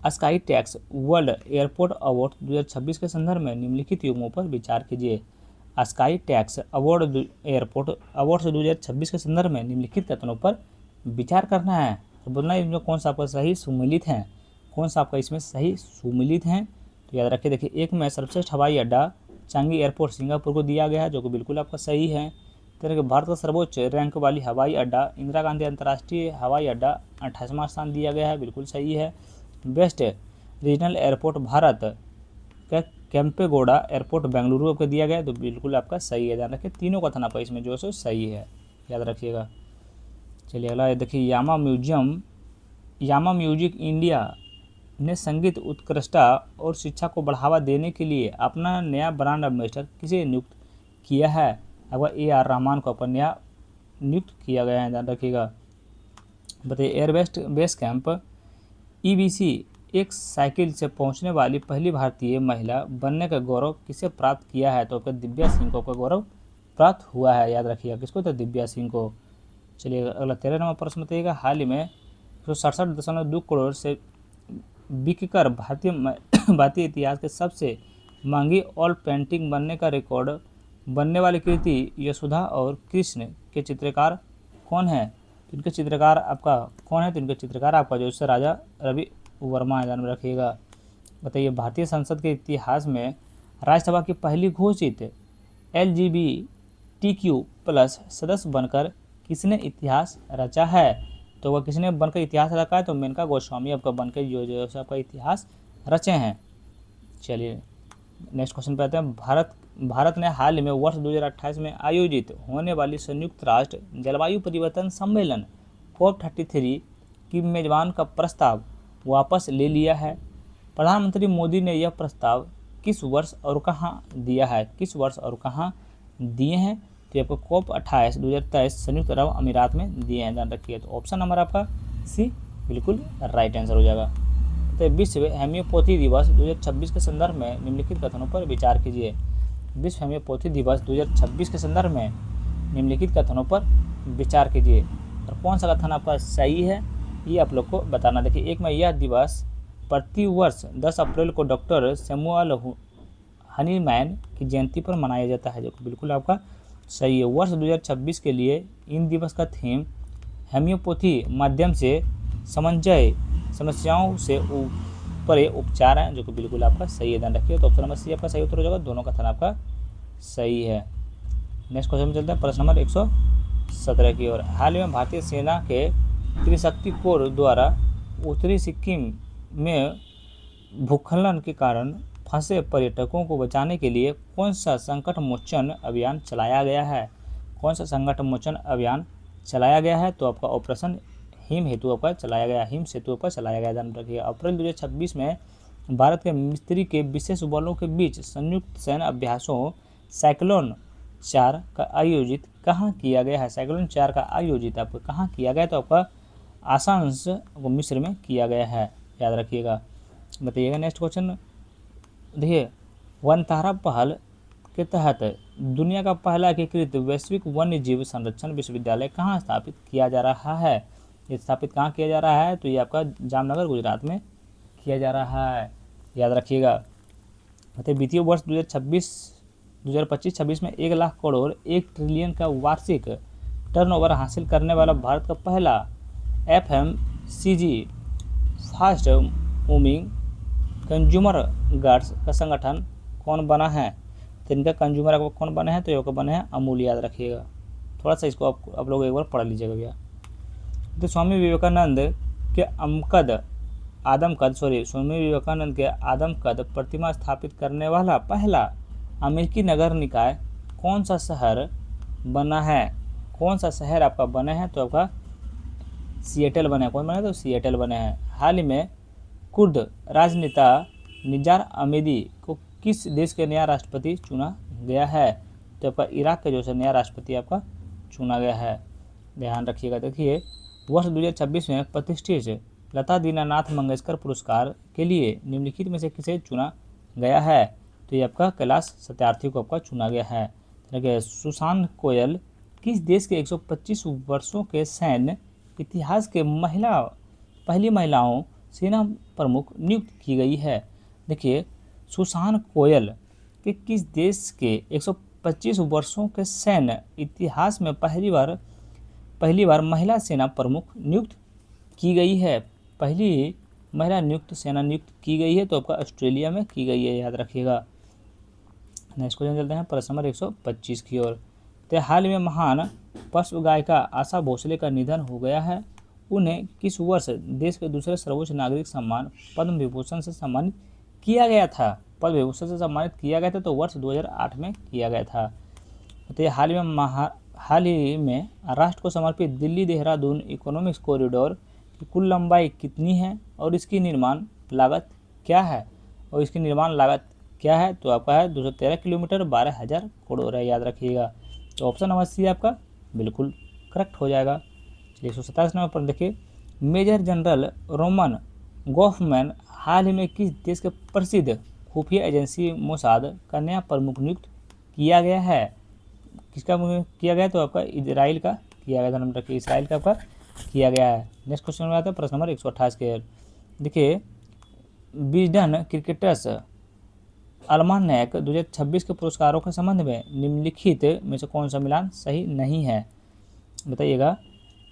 sky tax world airport award 2026 के संदर्भ में निम्नलिखित युग्मों पर विचार कीजिए। Sky tax award airport award 2026 के संदर्भ में निम्नलिखित कथनों पर विचार करना है। तो बोलना है इनमें कौन सा आपका सही सुमिलित है, कौन सा आपका इसमें सही सुमिलित है? तो याद रखिए। देखिए, एक में सर्वश्रेष्ठ हवाई अड्डा चांगी एयरपोर्ट सिंगापुर को दिया गया है, जो कि बिल्कुल आपका सही है। तो भारत का सर्वोच्च रैंक वाली हवाई अड्डा इंदिरा गांधी अंतर्राष्ट्रीय हवाई अड्डा 28वां स्थान दिया गया है, बिल्कुल सही है। बेस्ट रीजनल एयरपोर्ट भारत का केम्पेगौड़ा एयरपोर्ट बेंगलुरु को दिया गया है, तो बिल्कुल आपका सही है, ध्यान रखिए। तीनों कथन आपका इसमें जो है सही है, याद रखिएगा। चलिए अगला देखिए, यामा म्यूजिक इंडिया ने संगीत उत्कृष्टता और शिक्षा को बढ़ावा देने के लिए अपना नया ब्रांड एम्बेसडर किसे नियुक्त किया है? आपका AR रहमान को अपन नया नियुक्त किया गया है, ध्यान रखिएगा। बताइए, एयरबेस्ट बेस कैंप EBC एक साइकिल से पहुंचने वाली पहली भारतीय महिला बनने का गौरव किसे प्राप्त किया है? तो आपका दिव्या सिंह को गौरव प्राप्त हुआ है, याद रखिएगा। किसको? तो दिव्या सिंह को। चलिए अगला 13वां प्रश्न बताइएगा, हाल ही में 167.2 करोड़ से बिककर भारतीय इतिहास के सबसे महंगी ऑयल पेंटिंग बनने का रिकॉर्ड बनने वाली कृति यशोदा और कृष्ण के चित्रकार कौन है? तो इनके चित्रकार आपका कौन है? तो इनके चित्रकार आपका जो है राजा रवि वर्मा, ध्यान में रखिएगा। बताइए, भारतीय संसद के इतिहास में राज्यसभा की पहली घोषित LGBTQ+ सदस्य बनकर किसने इतिहास रचा है? तो वह किसने बनकर इतिहास रखा है? तो मेनका गोस्वामी आपका बनकर जो आपका इतिहास रचे हैं। चलिए नेक्स्ट क्वेश्चन पे आते हैं। भारत ने हाल ही में वर्ष 2028 में आयोजित होने वाली संयुक्त राष्ट्र जलवायु परिवर्तन सम्मेलन COP33 की मेजबान का प्रस्ताव वापस ले लिया है। प्रधानमंत्री मोदी ने यह प्रस्ताव किस वर्ष और कहाँ दिया है? किस वर्ष और कहाँ दिए हैं? तो आपको COP28 2023 संयुक्त अरब अमीरात में दिए हैं, ध्यान रखिए। तो ऑप्शन नंबर आपका सी बिल्कुल राइट आंसर हो जाएगा। तो विश्व होम्योपैथी दिवस 2026 के संदर्भ में निम्नलिखित कथनों पर विचार कीजिए। विश्व होम्योपैथी दिवस 2026 के संदर्भ में निम्नलिखित कथनों पर विचार कीजिए, और कौन सा कथन आपका सही है ये आप लोग को बताना। देखिए, एक में यह दिवस प्रति वर्ष 10 अप्रैल को डॉक्टर सैमुअल हनीमैन की जयंती पर मनाया जाता है, जो बिल्कुल आपका सही है। वर्ष 2026 के लिए इन दिवस का थीम होम्योपैथी माध्यम से समन्वय समस्याओं से ऊपर उपचार है, जो कि बिल्कुल आपका सही है, ध्यान रखिए। तो ऑप्शन नंबर सी आपका सही उत्तर हो जाएगा, दोनों कथन आपका सही है। नेक्स्ट क्वेश्चन में चलते हैं, प्रश्न नंबर 117 की ओर। हाल ही में भारतीय सेना के त्रिशक्ति कोर द्वारा उत्तरी सिक्किम में भूस्खलन के कारण फंसे पर्यटकों को बचाने के लिए कौन सा संकट मोचन अभियान चलाया गया है? कौन सा संकट मोचन अभियान चलाया गया है? तो आपका ऑपरेशन हिम हेतु पर चलाया गया, हिम सेतु पर चलाया गया, ध्यान रखिए। अप्रैल 2026 में भारत के मिस्त्री के विशेष बलों के बीच संयुक्त सैन्य अभ्यासों साइक्लोन 4 का आयोजित कहाँ किया गया है? साइक्लोन 4 का आयोजित आपको कहाँ किया गया? तो आपका आसाम मिस्र में किया गया है, याद रखिएगा। बताइएगा नेक्स्ट क्वेश्चन। देखिए, वनतारा पहल के तहत दुनिया का पहला एकीकृत वैश्विक वन्य जीव संरक्षण विश्वविद्यालय कहाँ स्थापित किया जा रहा है? ये स्थापित कहाँ किया जा रहा है? तो ये आपका जामनगर गुजरात में किया जा रहा है, याद रखिएगा। तो वित्तीय वर्ष 2025-26 में 1 लाख करोड़ 1 ट्रिलियन का वार्षिक टर्नओवर हासिल करने वाला भारत का पहला FMCG fast moving consumer guards का संगठन कौन बना है? तो इनका कंज्यूमर आपको कौन बना है? तो ये बना है अमूल, याद रखिएगा। थोड़ा सा इसको आप लोग एक बार पढ़ लीजिएगा भैया। तो स्वामी विवेकानंद के आदमकद प्रतिमा स्थापित करने वाला पहला अमेरिकी नगर निकाय कौन सा शहर बना है? कौन सा शहर आपका बना है? तो आपका सिएटल बना है। कौन बना है? तो सिएटल बना है। हाल ही में कुर्द राजनेता निजार अहमदी को किस देश के नया राष्ट्रपति चुना गया है? तो आपका इराक का जो है नया राष्ट्रपति आपका चुना गया है, ध्यान रखिएगा। देखिए वर्ष 2026 में प्रतिष्ठित लता दीनानाथ मंगेशकर पुरस्कार के लिए निम्नलिखित में से किसे चुना गया है? तो ये आपका कैलाश सत्यार्थी को आपका चुना गया है। देखिए सुसान कोयल किस देश के 125 वर्षों के सैन्य इतिहास के पहली महिलाओं सेना प्रमुख नियुक्त की गई है? देखिए सुसान कोयल के किस देश के 125 वर्षों के सैन्य इतिहास में पहली बार महिला सेना प्रमुख नियुक्त की गई है? पहली महिला सेना नियुक्त की गई है तो आपका ऑस्ट्रेलिया में की गई है, याद रखिएगा। नेक्स्ट क्वेश्चन चलते हैं प्रश्न नंबर 125 की ओर। तो हाल में महान पश्च गायिका आशा भोसले का निधन हो गया है। उन्हें किस वर्ष देश के दूसरे सर्वोच्च नागरिक सम्मान पद्म विभूषण से सम्मानित किया गया था? पद्म विभूषण से सम्मानित किया गया था तो वर्ष 2008 में किया गया था। तो हाल ही में राष्ट्र को समर्पित दिल्ली देहरादून इकोनॉमिक्स कॉरिडोर की कुल लंबाई कितनी है और इसकी निर्माण लागत क्या है? तो आपका है 213 किलोमीटर 12,000 करोड़ है, याद रखिएगा। तो ऑप्शन नंबर सी आपका बिल्कुल करेक्ट हो जाएगा। 127 नंबर पर देखिए मेजर जनरल रोमन गॉफमैन हाल ही में किस देश के प्रसिद्ध खुफिया एजेंसी मोसाद का नया प्रमुख नियुक्त किया गया है? किसका किया गया? तो आपका इजराइल का किया गया था। नंबर रखिए इसराइल का आपका किया गया है। नेक्स्ट क्वेश्चन में आता है प्रश्न नंबर 128 के। देखिए विजडन क्रिकेटर्स अल्मानैक 2026 के पुरस्कारों के संबंध में निम्नलिखित में से कौन सा मिलान सही नहीं है? बताइएगा।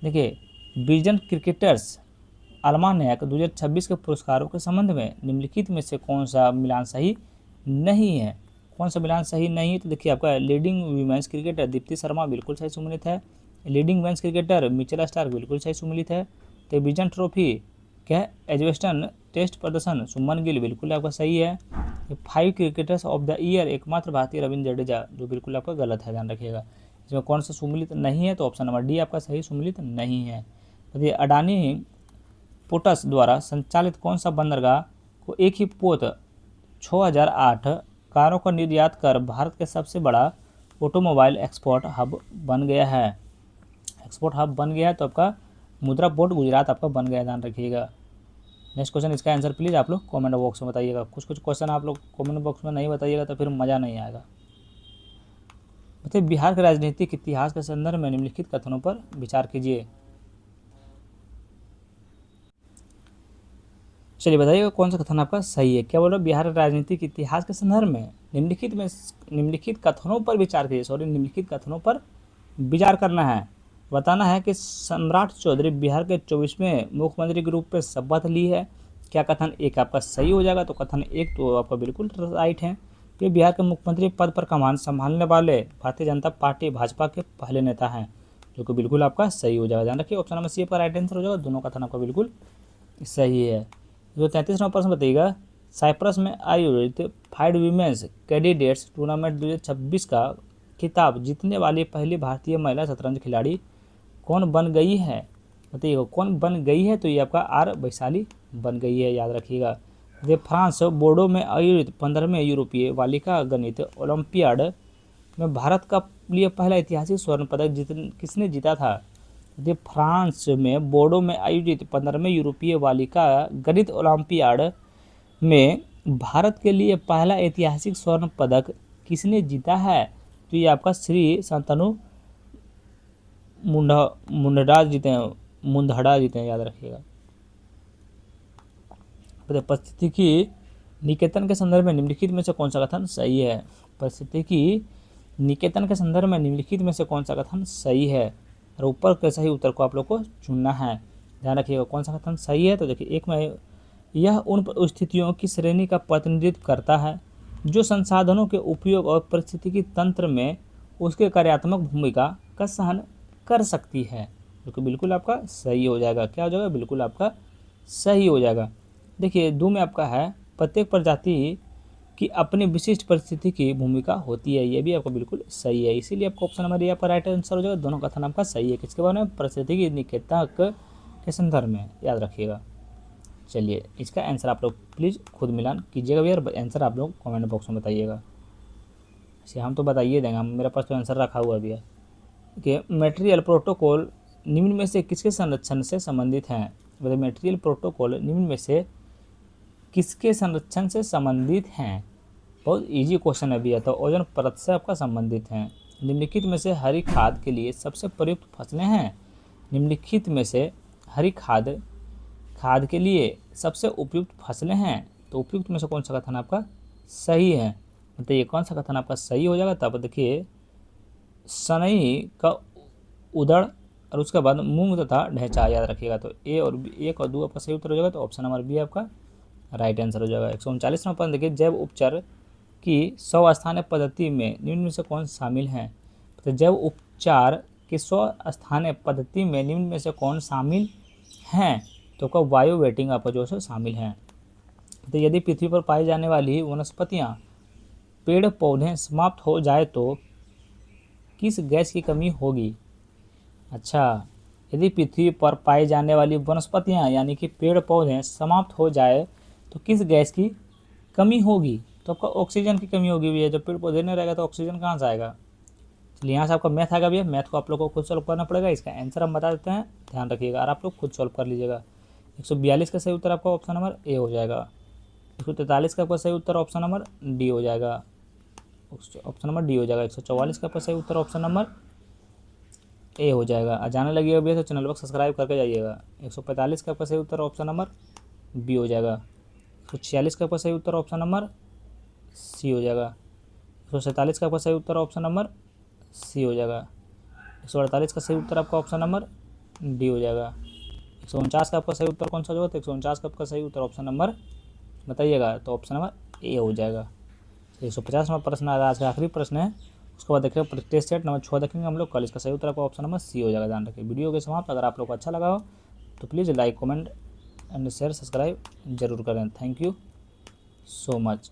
देखिए विजडन क्रिकेटर्स अल्मानैक 2026 के पुरस्कारों के संबंध में निम्नलिखित में से कौन सा मिलान सही नहीं है? कौन सा मिलान सही नहीं है? तो देखिए आपका leading women's cricketer Deepti Sharma बिल्कुल सही सम्मिलित है। Leading men's cricketer Mitchell Starc बिल्कुल सही सम्मिलित है। तो विजन ट्रॉफी क्या है? एजवेस्टन टेस्ट प्रदर्शन सुमन गिल बिल्कुल आपका सही है। 5 क्रिकेटर्स ऑफ द ईयर एकमात्र भारतीय रविंद्र जडेजा जो बिल्कुल आपका गलत है, ध्यान रखिएगा। इसमें कौन सा सम्मिलित नहीं है? तो ऑप्शन नंबर डी आपका सही सम्मिलित नहीं है। तो अडानी पोर्ट्स द्वारा संचालित कौन सा बंदरगाह को एक ही पोत 6008 कारों का निर्यात कर भारत के सबसे बड़ा ऑटोमोबाइल एक्सपोर्ट हब बन गया है? तो आपका मुद्रा पोर्ट गुजरात आपका बन गया, ध्यान रखिएगा। नेक्स्ट क्वेश्चन इसका आंसर प्लीज़ आप लोग कमेंट बॉक्स में बताइएगा। कुछ क्वेश्चन आप लोग कमेंट बॉक्स में नहीं बताइएगा तो फिर मज़ा नहीं आएगा। बताइए बिहार के राजनीतिक इतिहास के संदर्भ में निम्नलिखित कथनों पर विचार कीजिए। चलिए बताइएगा कौन सा कथन आपका सही है। क्या बोल रहा है? बिहार के राजनीतिक इतिहास के संदर्भ में निम्नलिखित कथनों पर विचार कीजिए। निम्नलिखित कथनों पर विचार करना है। बताना है कि सम्राट चौधरी बिहार के 24वें मुख्यमंत्री के रूप में शपथ ली है। क्या कथन एक आपका सही हो जाएगा? तो कथन एक तो आपका बिल्कुल राइट है। वे बिहार के मुख्यमंत्री पद पर कमान संभालने वाले भारतीय जनता पार्टी भाजपा के पहले नेता हैं, जो कि बिल्कुल आपका सही हो जाएगा। ध्यान रखिए ऑप्शन नंबर सी आपका राइट आंसर हो जाएगा। दोनों कथन आपका बिल्कुल सही है। जो 33 नंबर प्रश्न बताइएगा साइप्रस में आयोजित 5 वीमेंस कैंडिडेट्स टूर्नामेंट 2026 का खिताब जीतने वाली पहली भारतीय महिला शतरंज खिलाड़ी कौन बन गई है? बताइएगा कौन बन गई है? तो ये आपका आर वैशाली बन गई है, याद रखिएगा। ये फ्रांस बोर्डो में आयोजित 15वें यूरोपीय बालिका गणित ओलंपियाड में भारत का लिए पहला ऐतिहासिक स्वर्ण पदक किसने जीता था? ये फ्रांस में बोर्डो में आयोजित 15वें यूरोपीय बालिका गणित ओलंपियाड में भारत के लिए पहला ऐतिहासिक स्वर्ण पदक किसने जीता है? तो ये आपका श्री शांतनु मुंडा जीते हैं, मुंदहड़ा जीते हैं, याद रखिएगा। परिस्थितिकी निकेतन के संदर्भ में निम्नलिखित में से कौन सा कथन सही है? परिस्थितिकी निकेतन के संदर्भ में निम्नलिखित में से कौन सा कथन सही है? और ऊपर के सही उत्तर को आप लोग को चुनना है। ध्यान रखिएगा कौन सा कथन सही है। तो देखिए एक में, यह उन स्थितियों की श्रेणी का प्रतिनिधित्व करता है जो संसाधनों के उपयोग और परिस्थितिकी तंत्र में उसके कार्यात्मक भूमिका का सहन कर सकती है, जो कि बिल्कुल आपका सही हो जाएगा। क्या हो जाएगा? बिल्कुल आपका सही हो जाएगा। देखिए 2 में आपका है, प्रत्येक प्रजाति की अपनी विशिष्ट परिस्थिति की भूमिका होती है, ये भी आपको बिल्कुल सही है। इसीलिए आपको ऑप्शन नंबर ए आपका राइट आंसर हो जाएगा। दोनों कथन आपका सही है। किसके बारे में? परिस्थितिकी निकेतक के संदर्भ में, याद रखिएगा। चलिए इसका आंसर आप लोग प्लीज़ खुद मिलान कीजिएगा भैया, आंसर आप लोग कमेंट बॉक्स में बताइएगा। ऐसे हम तो बताइए देंगे, मेरे पास तो आंसर रखा हुआ भी है कि मटेरियल प्रोटोकॉल निम्न में से किसके संरक्षण से संबंधित हैं? मतलब मटेरियल प्रोटोकॉल निम्न में से किसके संरक्षण से संबंधित हैं? बहुत इजी क्वेश्चन है भैया। तो ओजोन परत से आपका संबंधित हैं। निम्नलिखित में से हरी खाद के लिए सबसे प्रयुक्त फसलें हैं? निम्नलिखित में से हरी खाद के लिए सबसे उपयुक्त फसलें हैं? तो उपयुक्त में से कौन सा कथन आपका सही है? मतलब ये कौन सा कथन आपका सही हो जाएगा? तब देखिए सनई का उदड़ और उसके बाद मूंग तथा ढैंचा, याद रखिएगा। तो ए और बी, 1 और 2 आपका सही उत्तर हो जाएगा। तो ऑप्शन नंबर बी आपका राइट आंसर हो जाएगा। 139वां प्रश्न देखिए, जैव उपचार की 100 स्थानीय पद्धति में निम्न में से कौन शामिल है? तो जैव उपचार की 100 स्थानीय पद्धति में निम्न में से कौन शामिल हैं? तो का बायो वेटिंग आपका जो है शामिल है। तो यदि पृथ्वी पर पाई जाने वाली वनस्पतियाँ, पेड़ पौधे समाप्त हो जाए तो किस गैस की कमी होगी? अच्छा, यदि पृथ्वी पर पाई जाने वाली वनस्पतियाँ यानी कि पेड़ पौधे समाप्त हो जाए तो किस गैस की कमी होगी? तो आपका ऑक्सीजन की कमी होगी भैया। जब पेड़ पौधे नहीं रहेगा तो ऑक्सीजन कहाँ से आएगा? चलिए यहाँ से आपका मैथ आएगा भैया। मैथ को आप लोग को खुद सॉल्व करना पड़ेगा। इसका आंसर हम बता देते हैं, ध्यान रखिएगा और आप लोग खुद सॉल्व कर लीजिएगा। 142 का सही उत्तर आपका ऑप्शन नंबर ए हो जाएगा। 143 का आपका सही उत्तर ऑप्शन नंबर डी हो जाएगा। ऑप्शन नंबर डी हो जाएगा। 144 का आपका सही उत्तर ऑप्शन नंबर ए हो जाएगा। जाने लगिएगा भैया तो चैनल को सब्सक्राइब करके जाइएगा। 145 का आपका सही उत्तर ऑप्शन नंबर बी हो जाएगा। 146 का आपका सही उत्तर ऑप्शन नंबर सी हो जाएगा। 147 का आपका सही उत्तर ऑप्शन नंबर सी हो जाएगा। 148 का सही उत्तर आपका ऑप्शन नंबर डी हो जाएगा। 149 का आपका सही उत्तर कौन सा होगा? तो 149 का आपका सही उत्तर ऑप्शन नंबर बताइएगा, तो ऑप्शन नंबर ए हो जाएगा। 150वां प्रश्न आज का आखिरी प्रश्न है। उसके बाद देखेंगे प्रैक्टिस सेट नंबर 6 देखेंगे हम लोग कल। इसका सही उत्तर आपका ऑप्शन नंबर सी हो जाएगा। ध्यान रखिए वीडियो के समाप्त। अगर आप लोग को अच्छा लगा हो तो please like comment and share subscribe जरूर करें। Thank you so much.